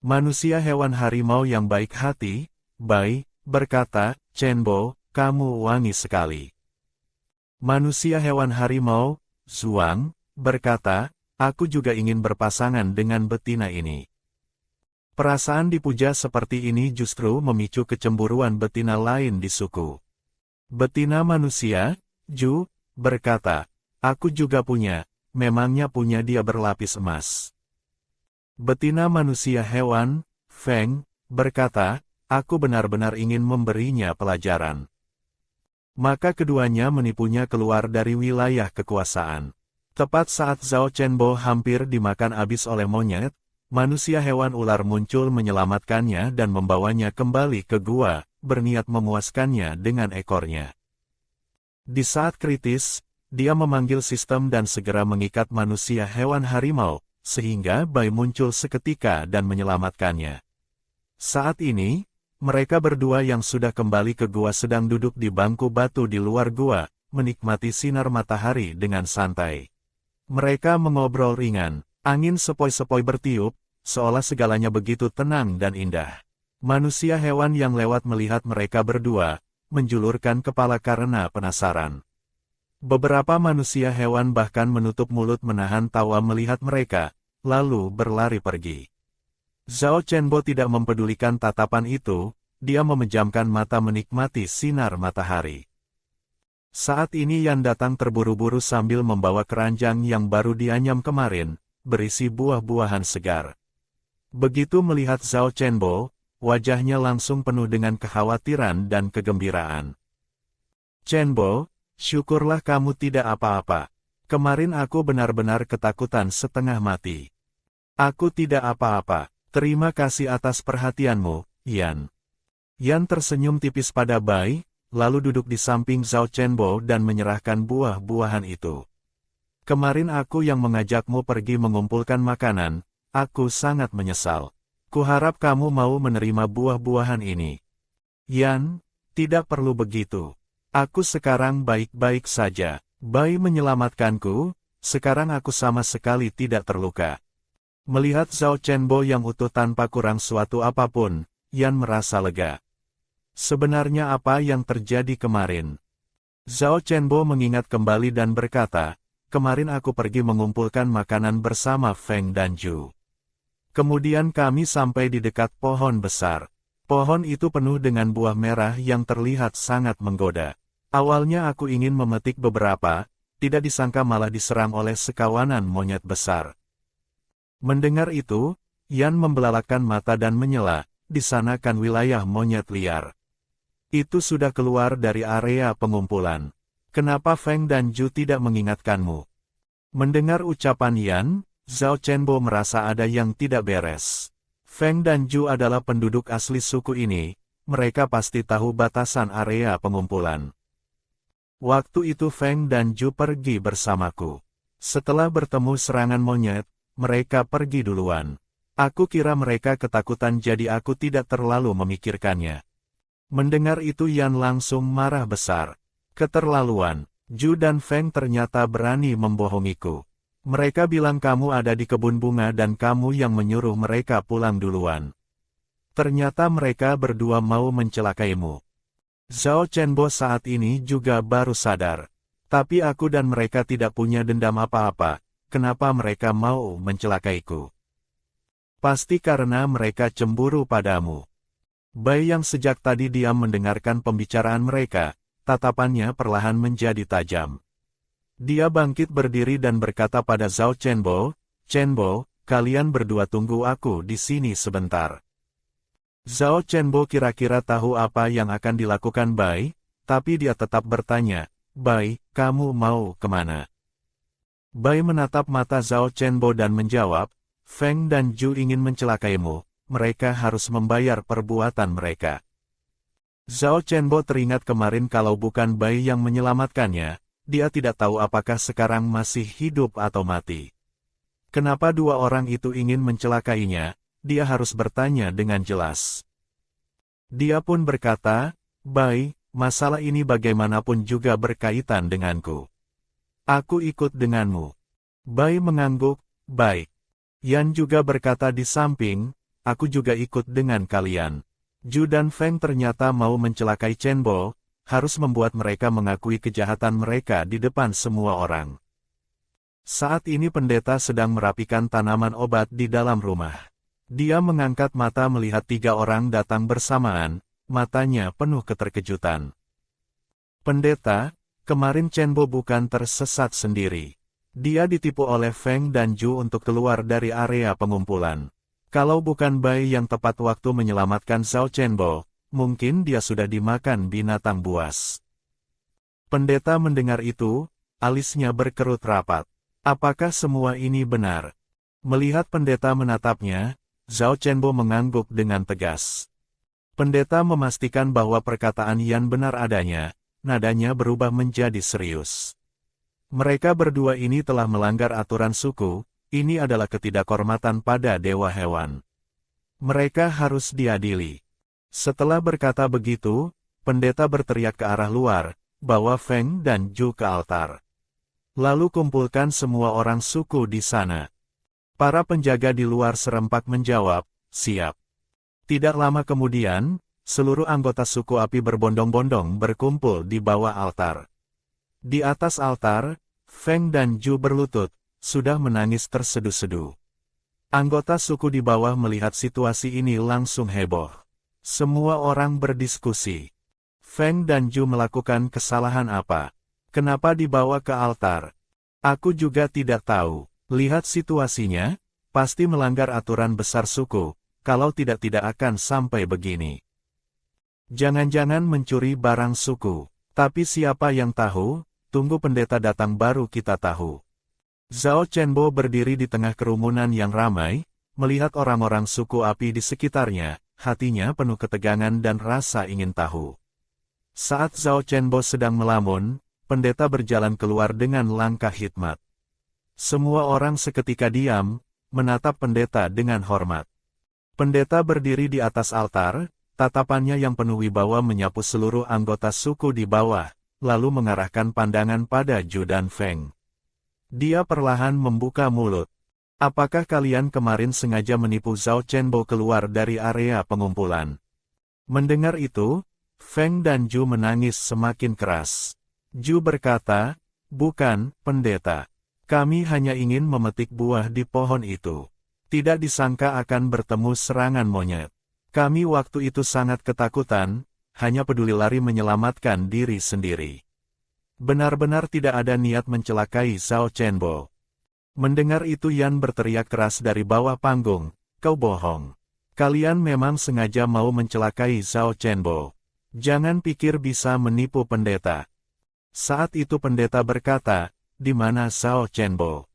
Manusia hewan harimau yang baik hati, Bai, berkata, Chenbo, kamu wangi sekali. Manusia hewan harimau, Zhuang, berkata, aku juga ingin berpasangan dengan betina ini. Perasaan dipuja seperti ini justru memicu kecemburuan betina lain di suku. Betina manusia, Ju, berkata, aku juga punya, memangnya punya dia berlapis emas. Betina manusia hewan, Feng, berkata, aku benar-benar ingin memberinya pelajaran. Maka keduanya menipunya keluar dari wilayah kekuasaan. Tepat saat Zhao Chenbo hampir dimakan habis oleh monyet, manusia hewan ular muncul menyelamatkannya dan membawanya kembali ke gua, berniat memuaskannya dengan ekornya. Di saat kritis, dia memanggil sistem dan segera mengikat manusia hewan harimau, sehingga Bai muncul seketika dan menyelamatkannya. Saat ini, mereka berdua yang sudah kembali ke gua sedang duduk di bangku batu di luar gua, menikmati sinar matahari dengan santai. Mereka mengobrol ringan, angin sepoi-sepoi bertiup, seolah segalanya begitu tenang dan indah. Manusia hewan yang lewat melihat mereka berdua, menjulurkan kepala karena penasaran. Beberapa manusia hewan bahkan menutup mulut menahan tawa melihat mereka, lalu berlari pergi. Zhao Chenbo tidak mempedulikan tatapan itu, dia memejamkan mata menikmati sinar matahari. Saat ini Yan datang terburu-buru sambil membawa keranjang yang baru dianyam kemarin, berisi buah-buahan segar. Begitu melihat Zhao Chenbo, wajahnya langsung penuh dengan kekhawatiran dan kegembiraan. Chenbo, syukurlah kamu tidak apa-apa. Kemarin aku benar-benar ketakutan setengah mati. Aku tidak apa-apa. Terima kasih atas perhatianmu, Yan. Yan tersenyum tipis pada Bai, lalu duduk di samping Zhao Chenbo dan menyerahkan buah-buahan itu. Kemarin aku yang mengajakmu pergi mengumpulkan makanan, aku sangat menyesal. Kuharap kamu mau menerima buah-buahan ini. Yan, tidak perlu begitu. Aku sekarang baik-baik saja. Bai menyelamatkanku, sekarang aku sama sekali tidak terluka. Melihat Zhao Chenbo yang utuh tanpa kurang suatu apapun, Yan merasa lega. Sebenarnya apa yang terjadi kemarin? Zhao Chenbo mengingat kembali dan berkata, kemarin aku pergi mengumpulkan makanan bersama Feng dan Ju. Kemudian kami sampai di dekat pohon besar. Pohon itu penuh dengan buah merah yang terlihat sangat menggoda. Awalnya aku ingin memetik beberapa, tidak disangka malah diserang oleh sekawanan monyet besar. Mendengar itu, Yan membelalakan mata dan menyela, di sana kan wilayah monyet liar. Itu sudah keluar dari area pengumpulan. Kenapa Feng dan Ju tidak mengingatkanmu? Mendengar ucapan Yan, Zhao Chenbo merasa ada yang tidak beres. Feng dan Ju adalah penduduk asli suku ini, mereka pasti tahu batasan area pengumpulan. Waktu itu Feng dan Ju pergi bersamaku. Setelah bertemu serangan monyet, mereka pergi duluan. Aku kira mereka ketakutan jadi aku tidak terlalu memikirkannya. Mendengar itu Yan langsung marah besar. Keterlaluan, Ju dan Feng ternyata berani membohongiku. Mereka bilang kamu ada di kebun bunga dan kamu yang menyuruh mereka pulang duluan. Ternyata mereka berdua mau mencelakaimu. Zhao Chenbo saat ini juga baru sadar. Tapi aku dan mereka tidak punya dendam apa-apa, kenapa mereka mau mencelakaiku? Pasti karena mereka cemburu padamu. Bai yang sejak tadi diam mendengarkan pembicaraan mereka, tatapannya perlahan menjadi tajam. Dia bangkit berdiri dan berkata pada Zhao Chenbo, "Chenbo, kalian berdua tunggu aku di sini sebentar." Zhao Chenbo kira-kira tahu apa yang akan dilakukan Bai, tapi dia tetap bertanya, "Bai, kamu mau kemana?" Bai menatap mata Zhao Chenbo dan menjawab, "Feng dan Ju ingin mencelakaimu, mereka harus membayar perbuatan mereka." Zhao Chenbo teringat kemarin kalau bukan Bai yang menyelamatkannya, dia tidak tahu apakah sekarang masih hidup atau mati. Kenapa dua orang itu ingin mencelakainya, dia harus bertanya dengan jelas. Dia pun berkata, "Bai, masalah ini bagaimanapun juga berkaitan denganku. Aku ikut denganmu." Bai mengangguk, "Baik." Yan juga berkata di samping, "Aku juga ikut dengan kalian." Ju dan Feng ternyata mau mencelakai Chenbo, harus membuat mereka mengakui kejahatan mereka di depan semua orang. Saat ini pendeta sedang merapikan tanaman obat di dalam rumah. Dia mengangkat mata melihat 3 orang datang bersamaan, matanya penuh keterkejutan. "Pendeta, kemarin Chenbo bukan tersesat sendiri. Dia ditipu oleh Feng dan Ju untuk keluar dari area pengumpulan. Kalau bukan Bai yang tepat waktu menyelamatkan Zhao Chenbo, mungkin dia sudah dimakan binatang buas." Pendeta mendengar itu, alisnya berkerut rapat. Apakah semua ini benar? Melihat pendeta menatapnya, Zhao Chenbo mengangguk dengan tegas. Pendeta memastikan bahwa perkataan Yan benar adanya, nadanya berubah menjadi serius. Mereka berdua ini telah melanggar aturan suku, ini adalah ketidakhormatan pada dewa hewan. Mereka harus diadili. Setelah berkata begitu, pendeta berteriak ke arah luar, bawa Feng dan Ju ke altar. Lalu kumpulkan semua orang suku di sana. Para penjaga di luar serempak menjawab, "Siap." Tidak lama kemudian, seluruh anggota suku api berbondong-bondong berkumpul di bawah altar. Di atas altar, Feng dan Ju berlutut, sudah menangis terseduh-seduh. Anggota suku di bawah melihat situasi ini langsung heboh. Semua orang berdiskusi. Feng dan Ju melakukan kesalahan apa? Kenapa dibawa ke altar? Aku juga tidak tahu. Lihat situasinya, pasti melanggar aturan besar suku, kalau tidak akan sampai begini. Jangan-jangan mencuri barang suku. Tapi siapa yang tahu, tunggu pendeta datang baru kita tahu. Zhao Chenbo berdiri di tengah kerumunan yang ramai, melihat orang-orang suku api di sekitarnya, hatinya penuh ketegangan dan rasa ingin tahu. Saat Zhao Chenbo sedang melamun, pendeta berjalan keluar dengan langkah hikmat. Semua orang seketika diam, menatap pendeta dengan hormat. Pendeta berdiri di atas altar, tatapannya yang penuh wibawa menyapu seluruh anggota suku di bawah, lalu mengarahkan pandangan pada Ju dan Feng. Dia perlahan membuka mulut. "Apakah kalian kemarin sengaja menipu Zhao Chenbo keluar dari area pengumpulan?" Mendengar itu, Feng dan Ju menangis semakin keras. Ju berkata, "Bukan, pendeta. Kami hanya ingin memetik buah di pohon itu. Tidak disangka akan bertemu serangan monyet. Kami waktu itu sangat ketakutan, hanya peduli lari menyelamatkan diri sendiri. Benar-benar tidak ada niat mencelakai Zhao Chenbo." Mendengar itu Yan berteriak keras dari bawah panggung, "Kau bohong. Kalian memang sengaja mau mencelakai Zhao Chenbo. Jangan pikir bisa menipu pendeta." Saat itu pendeta berkata, "Di mana Zhao Chenbo?"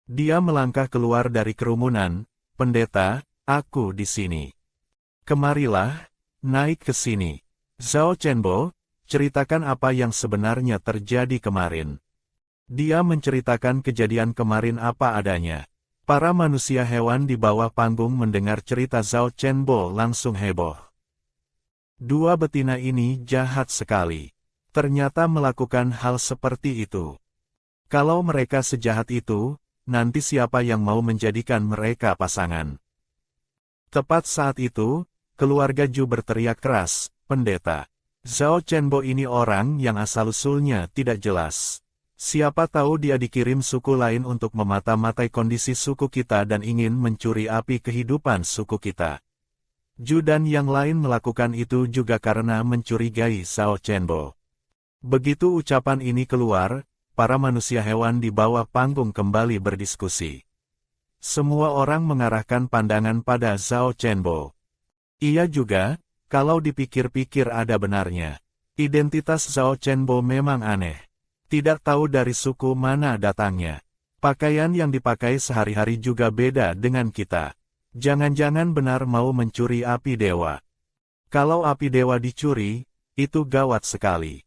Dia melangkah keluar dari kerumunan, "Pendeta, aku di sini." "Kemarilah, naik ke sini." "Zhao Chenbo, ceritakan apa yang sebenarnya terjadi kemarin." Dia menceritakan kejadian kemarin apa adanya. Para manusia hewan di bawah panggung mendengar cerita Zhao Chenbo langsung heboh. Dua betina ini jahat sekali. Ternyata melakukan hal seperti itu. Kalau mereka sejahat itu, nanti siapa yang mau menjadikan mereka pasangan? Tepat saat itu, keluarga Zhu berteriak keras, "Pendeta! Zhao Chenbo ini orang yang asal-usulnya tidak jelas. Siapa tahu dia dikirim suku lain untuk memata-matai kondisi suku kita dan ingin mencuri api kehidupan suku kita." Zhu dan yang lain melakukan itu juga karena mencurigai Zhao Chenbo. Begitu ucapan ini keluar, para manusia hewan di bawah panggung kembali berdiskusi. Semua orang mengarahkan pandangan pada Zhao Chenbo. Iya juga, kalau dipikir-pikir ada benarnya. Identitas Zhao Chenbo memang aneh. Tidak tahu dari suku mana datangnya. Pakaian yang dipakai sehari-hari juga beda dengan kita. Jangan-jangan benar mau mencuri api dewa. Kalau api dewa dicuri, itu gawat sekali.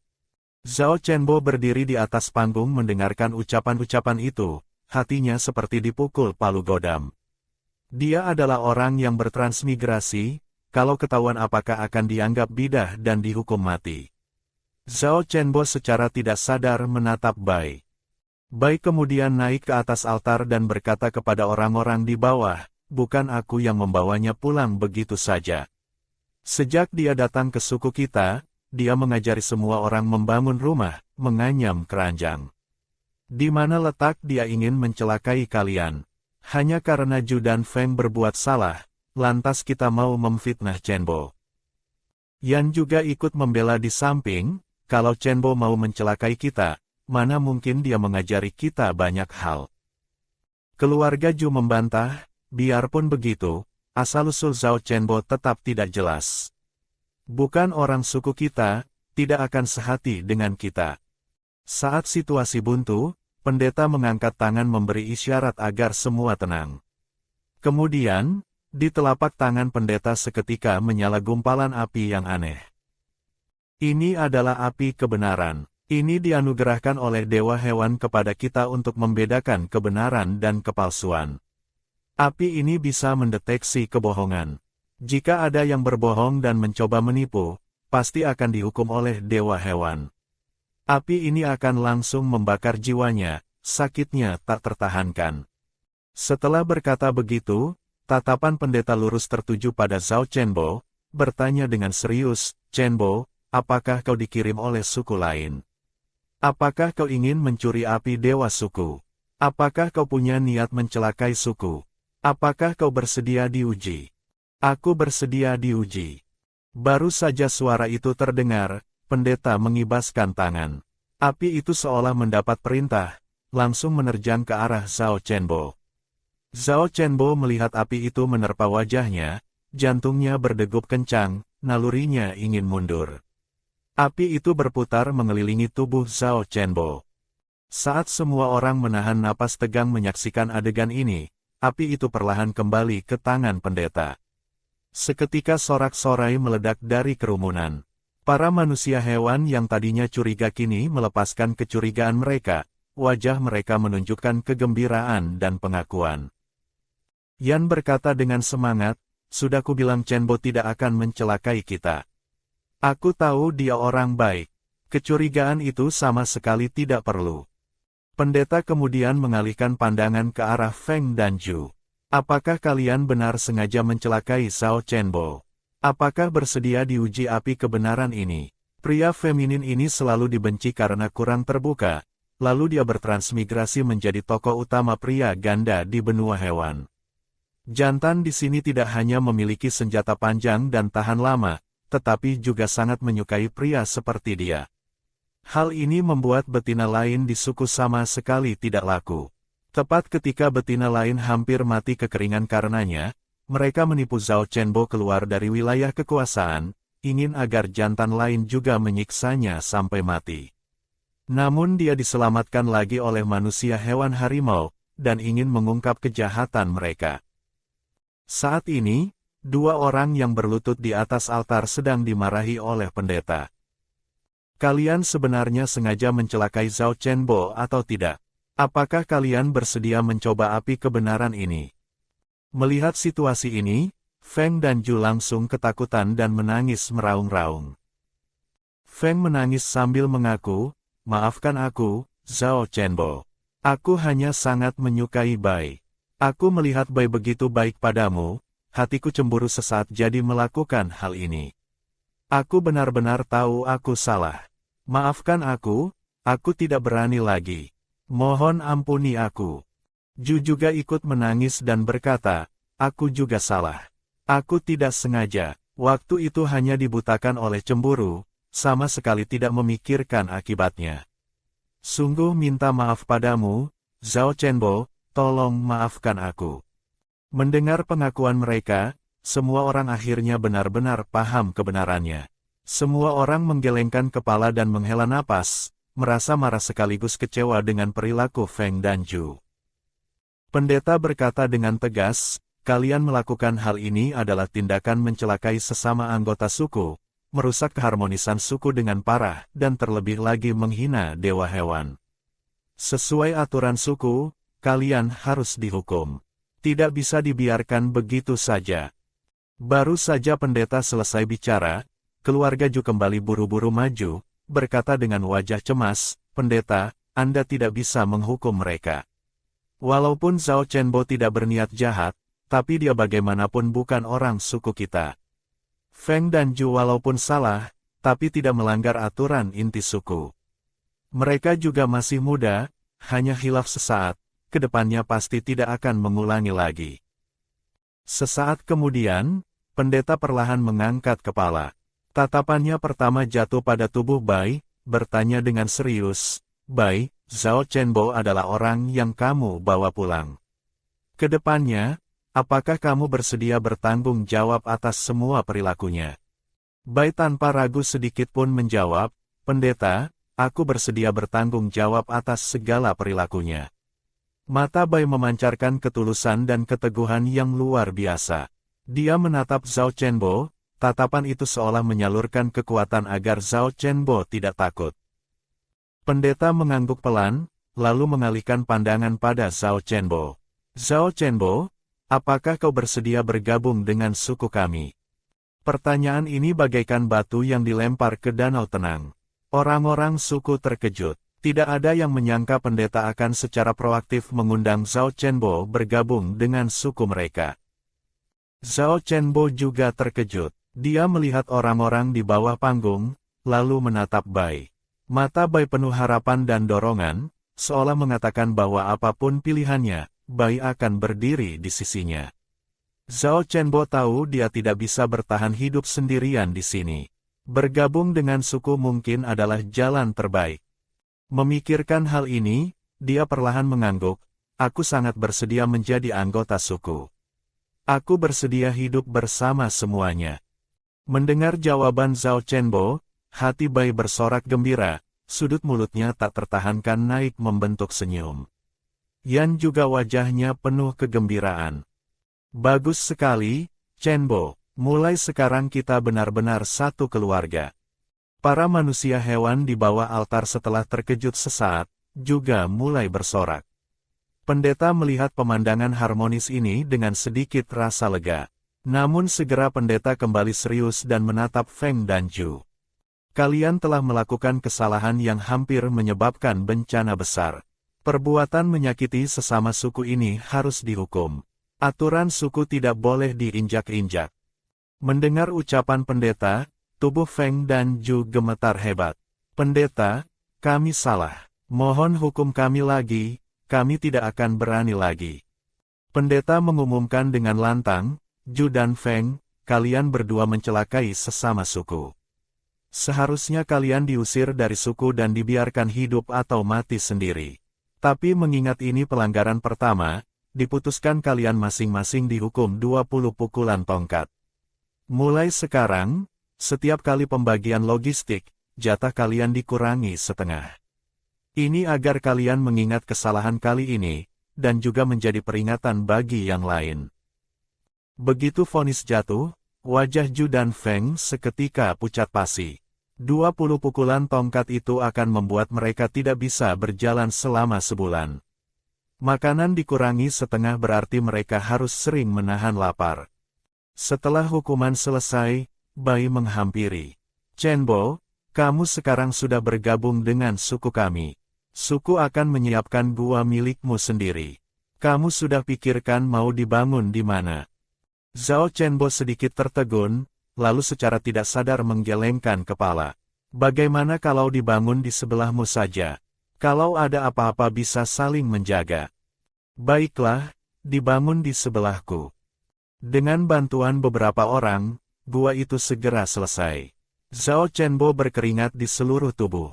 Zhao Chenbo berdiri di atas panggung mendengarkan ucapan-ucapan itu, hatinya seperti dipukul palu godam. Dia adalah orang yang bertransmigrasi, kalau ketahuan apakah akan dianggap bidah dan dihukum mati. Zhao Chenbo secara tidak sadar menatap Bai. Bai kemudian naik ke atas altar dan berkata kepada orang-orang di bawah, "Bukan aku yang membawanya pulang begitu saja. Sejak dia datang ke suku kita, dia mengajari semua orang membangun rumah, menganyam keranjang. Di mana letak dia ingin mencelakai kalian? Hanya karena Zhu dan Feng berbuat salah, lantas kita mau memfitnah Chenbo." Yan juga ikut membela di samping, kalau Chenbo mau mencelakai kita, mana mungkin dia mengajari kita banyak hal. Keluarga Zhu membantah, biarpun begitu, asal-usul Zhao Chenbo tetap tidak jelas. Bukan orang suku kita, tidak akan sehati dengan kita. Saat situasi buntu, pendeta mengangkat tangan memberi isyarat agar semua tenang. Kemudian, di telapak tangan pendeta seketika menyala gumpalan api yang aneh. Ini adalah api kebenaran. Ini dianugerahkan oleh Dewa Hewan kepada kita untuk membedakan kebenaran dan kepalsuan. Api ini bisa mendeteksi kebohongan. Jika ada yang berbohong dan mencoba menipu, pasti akan dihukum oleh Dewa Hewan. Api ini akan langsung membakar jiwanya, sakitnya tak tertahankan. Setelah berkata begitu, tatapan pendeta lurus tertuju pada Zhao Chenbo, bertanya dengan serius, "Chenbo, apakah kau dikirim oleh suku lain? Apakah kau ingin mencuri api dewa suku? Apakah kau punya niat mencelakai suku? Apakah kau bersedia diuji?" "Aku bersedia diuji." Baru saja suara itu terdengar, pendeta mengibaskan tangan. Api itu seolah mendapat perintah, langsung menerjang ke arah Zhao Chenbo. Zhao Chenbo melihat api itu menerpa wajahnya, jantungnya berdegup kencang, nalurinya ingin mundur. Api itu berputar mengelilingi tubuh Zhao Chenbo. Saat semua orang menahan napas tegang menyaksikan adegan ini, api itu perlahan kembali ke tangan pendeta. Seketika sorak-sorai meledak dari kerumunan. Para manusia hewan yang tadinya curiga kini melepaskan kecurigaan mereka, wajah mereka menunjukkan kegembiraan dan pengakuan. Yan berkata dengan semangat, "Sudah kubilang Chenbo tidak akan mencelakai kita. Aku tahu dia orang baik. Kecurigaan itu sama sekali tidak perlu." Pendeta kemudian mengalihkan pandangan ke arah Feng dan Zhu. "Apakah kalian benar sengaja mencelakai Zhao Chenbo? Apakah bersedia diuji api kebenaran ini?" Pria feminin ini selalu dibenci karena kurang terbuka, lalu dia bertransmigrasi menjadi tokoh utama pria ganda di benua hewan. Jantan di sini tidak hanya memiliki senjata panjang dan tahan lama, tetapi juga sangat menyukai pria seperti dia. Hal ini membuat betina lain di suku sama sekali tidak laku. Tepat ketika betina lain hampir mati kekeringan karenanya, mereka menipu Zhao Chenbo keluar dari wilayah kekuasaan, ingin agar jantan lain juga menyiksanya sampai mati. Namun dia diselamatkan lagi oleh manusia hewan harimau, dan ingin mengungkap kejahatan mereka. Saat ini, dua orang yang berlutut di atas altar sedang dimarahi oleh pendeta. "Kalian sebenarnya sengaja mencelakai Zhao Chenbo atau tidak?" Apakah kalian bersedia mencoba api kebenaran ini? Melihat situasi ini, Feng dan Ju langsung ketakutan dan menangis meraung-raung. Feng menangis sambil mengaku, "Maafkan aku, Zhao Chenbo. Aku hanya sangat menyukai Bai. Aku melihat Bai begitu baik padamu, hatiku cemburu sesaat jadi melakukan hal ini. Aku benar-benar tahu aku salah. Maafkan aku tidak berani lagi. Mohon ampuni aku." Ju juga ikut menangis dan berkata, "Aku juga salah. Aku tidak sengaja. Waktu itu hanya dibutakan oleh cemburu, sama sekali tidak memikirkan akibatnya. Sungguh minta maaf padamu, Zhao Chenbo, tolong maafkan aku." Mendengar pengakuan mereka, semua orang akhirnya benar-benar paham kebenarannya. Semua orang menggelengkan kepala dan menghela napas, merasa marah sekaligus kecewa dengan perilaku Feng dan Ju. Pendeta berkata dengan tegas, "Kalian melakukan hal ini adalah tindakan mencelakai sesama anggota suku, merusak keharmonisan suku dengan parah, dan terlebih lagi menghina dewa hewan. Sesuai aturan suku, kalian harus dihukum. Tidak bisa dibiarkan begitu saja." Baru saja pendeta selesai bicara, keluarga Ju kembali buru-buru maju, berkata dengan wajah cemas, "Pendeta, Anda tidak bisa menghukum mereka. Walaupun Zhao Chenbo tidak berniat jahat, tapi dia bagaimanapun bukan orang suku kita. Feng dan Ju walaupun salah, tapi tidak melanggar aturan inti suku. Mereka juga masih muda, hanya khilaf sesaat, kedepannya pasti tidak akan mengulangi lagi." Sesaat kemudian, pendeta perlahan mengangkat kepala. Tatapannya pertama jatuh pada tubuh Bai, bertanya dengan serius, "Bai, Zhao Chenbo adalah orang yang kamu bawa pulang. Kedepannya, apakah kamu bersedia bertanggung jawab atas semua perilakunya?" Bai tanpa ragu sedikit pun menjawab, "Pendeta, aku bersedia bertanggung jawab atas segala perilakunya." Mata Bai memancarkan ketulusan dan keteguhan yang luar biasa. Dia menatap Zhao Chenbo, tatapan itu seolah menyalurkan kekuatan agar Zhao Chenbo tidak takut. Pendeta mengangguk pelan, lalu mengalihkan pandangan pada Zhao Chenbo. "Zhao Chenbo, apakah kau bersedia bergabung dengan suku kami?" Pertanyaan ini bagaikan batu yang dilempar ke danau tenang. Orang-orang suku terkejut. Tidak ada yang menyangka pendeta akan secara proaktif mengundang Zhao Chenbo bergabung dengan suku mereka. Zhao Chenbo juga terkejut. Dia melihat orang-orang di bawah panggung, lalu menatap Bai. Mata Bai penuh harapan dan dorongan, seolah mengatakan bahwa apapun pilihannya, Bai akan berdiri di sisinya. Zhao Chenbo tahu dia tidak bisa bertahan hidup sendirian di sini. Bergabung dengan suku mungkin adalah jalan terbaik. Memikirkan hal ini, dia perlahan mengangguk, "Aku sangat bersedia menjadi anggota suku. Aku bersedia hidup bersama semuanya." Mendengar jawaban Zhao Chenbo, hati Bai bersorak gembira, sudut mulutnya tak tertahankan naik membentuk senyum. Yan juga wajahnya penuh kegembiraan. "Bagus sekali, Chenbo. Mulai sekarang kita benar-benar satu keluarga." Para manusia hewan di bawah altar setelah terkejut sesaat, juga mulai bersorak. Pendeta melihat pemandangan harmonis ini dengan sedikit rasa lega. Namun segera pendeta kembali serius dan menatap Feng dan Ju. "Kalian telah melakukan kesalahan yang hampir menyebabkan bencana besar. Perbuatan menyakiti sesama suku ini harus dihukum. Aturan suku tidak boleh diinjak-injak." Mendengar ucapan pendeta, tubuh Feng dan Ju gemetar hebat. "Pendeta, kami salah. Mohon hukum kami lagi, kami tidak akan berani lagi." Pendeta mengumumkan dengan lantang, "Ju dan Feng, kalian berdua mencelakai sesama suku. Seharusnya kalian diusir dari suku dan dibiarkan hidup atau mati sendiri. Tapi mengingat ini pelanggaran pertama, diputuskan kalian masing-masing dihukum 20 pukulan tongkat. Mulai sekarang, setiap kali pembagian logistik, jatah kalian dikurangi setengah. Ini agar kalian mengingat kesalahan kali ini, dan juga menjadi peringatan bagi yang lain." Begitu vonis jatuh, wajah Ju dan Feng seketika pucat pasi. 20 pukulan tongkat itu akan membuat mereka tidak bisa berjalan selama sebulan. Makanan dikurangi setengah berarti mereka harus sering menahan lapar. Setelah hukuman selesai, Bai menghampiri. Chenbo, kamu sekarang sudah bergabung dengan suku kami. Suku akan menyiapkan gua milikmu sendiri. Kamu sudah pikirkan mau dibangun di mana? Zhao Chenbo sedikit tertegun, lalu secara tidak sadar menggelengkan kepala. Bagaimana kalau dibangun di sebelahmu saja? Kalau ada apa-apa bisa saling menjaga. Baiklah, dibangun di sebelahku. Dengan bantuan beberapa orang, gua itu segera selesai. Zhao Chenbo berkeringat di seluruh tubuh.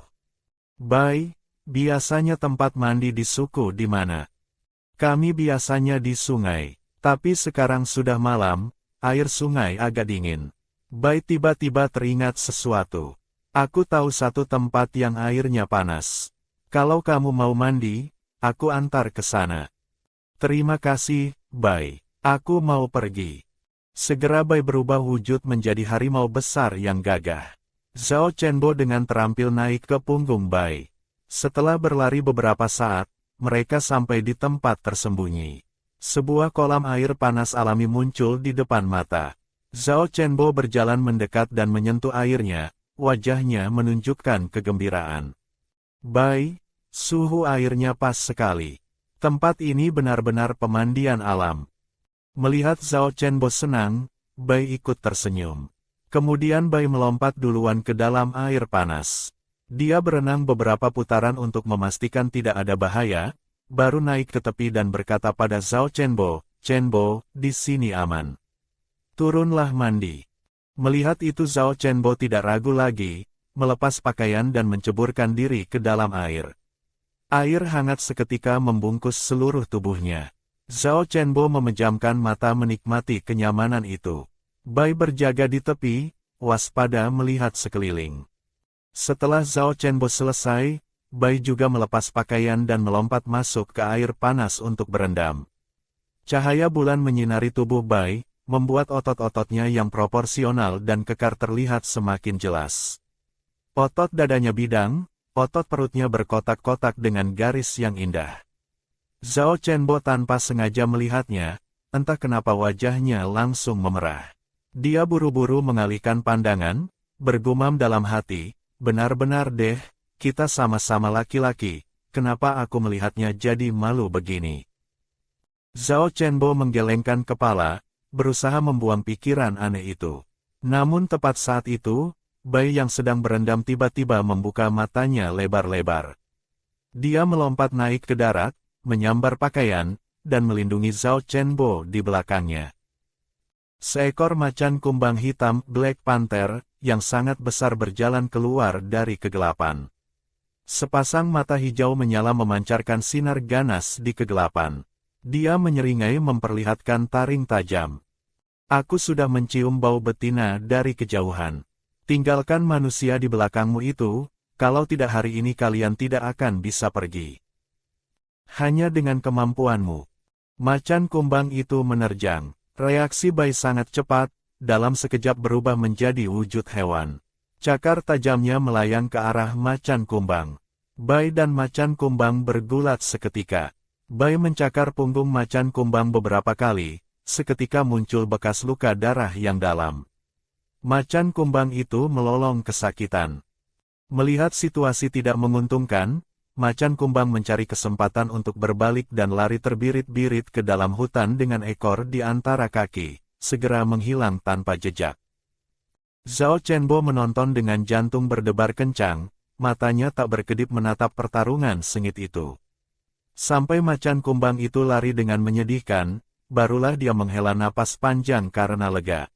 Bai, biasanya tempat mandi di suku di mana? Kami biasanya di sungai, tapi sekarang sudah malam, air sungai agak dingin. Bai tiba-tiba teringat sesuatu. Aku tahu satu tempat yang airnya panas. Kalau kamu mau mandi, aku antar ke sana. Terima kasih, Bai. Aku mau pergi. Segera Bai berubah wujud menjadi harimau besar yang gagah. Zhao Chenbo dengan terampil naik ke punggung Bai. Setelah berlari beberapa saat, mereka sampai di tempat tersembunyi. Sebuah kolam air panas alami muncul di depan mata. Zhao Chenbo berjalan mendekat dan menyentuh airnya, wajahnya menunjukkan kegembiraan. Bai, suhu airnya pas sekali. Tempat ini benar-benar pemandian alam. Melihat Zhao Chenbo senang, Bai ikut tersenyum. Kemudian Bai melompat duluan ke dalam air panas. Dia berenang beberapa putaran untuk memastikan tidak ada bahaya, baru naik ke tepi dan berkata pada Zhao Chenbo, "Chenbo, di sini aman. Turunlah mandi." Melihat itu Zhao Chenbo tidak ragu lagi, melepas pakaian dan menceburkan diri ke dalam air. Air hangat seketika membungkus seluruh tubuhnya. Zhao Chenbo memejamkan mata menikmati kenyamanan itu. Bai berjaga di tepi, waspada melihat sekeliling. Setelah Zhao Chenbo selesai, Bai juga melepas pakaian dan melompat masuk ke air panas untuk berendam. Cahaya bulan menyinari tubuh Bai, membuat otot-ototnya yang proporsional dan kekar terlihat semakin jelas. Otot dadanya bidang, otot perutnya berkotak-kotak dengan garis yang indah. Zhao Chenbo tanpa sengaja melihatnya, entah kenapa wajahnya langsung memerah. Dia buru-buru mengalihkan pandangan, bergumam dalam hati, benar-benar deh, kita sama-sama laki-laki, kenapa aku melihatnya jadi malu begini? Zhao Chenbo menggelengkan kepala, berusaha membuang pikiran aneh itu. Namun tepat saat itu, Bai yang sedang berendam tiba-tiba membuka matanya lebar-lebar. Dia melompat naik ke darat, menyambar pakaian, dan melindungi Zhao Chenbo di belakangnya. Seekor macan kumbang hitam, Black Panther, yang sangat besar berjalan keluar dari kegelapan. Sepasang mata hijau menyala memancarkan sinar ganas di kegelapan. Dia menyeringai memperlihatkan taring tajam. Aku sudah mencium bau betina dari kejauhan. Tinggalkan manusia di belakangmu itu, kalau tidak hari ini kalian tidak akan bisa pergi. Hanya dengan kemampuanmu. Macan kumbang itu menerjang. Reaksi Bai sangat cepat, dalam sekejap berubah menjadi wujud hewan. Cakar tajamnya melayang ke arah macan kumbang. Bai dan macan kumbang bergulat seketika. Bai mencakar punggung macan kumbang beberapa kali, seketika muncul bekas luka darah yang dalam. Macan kumbang itu melolong kesakitan. Melihat situasi tidak menguntungkan, macan kumbang mencari kesempatan untuk berbalik dan lari terbirit-birit ke dalam hutan dengan ekor di antara kaki, segera menghilang tanpa jejak. Zhao Chenbo menonton dengan jantung berdebar kencang, matanya tak berkedip menatap pertarungan sengit itu. Sampai macan kumbang itu lari dengan menyedihkan, barulah dia menghela napas panjang karena lega.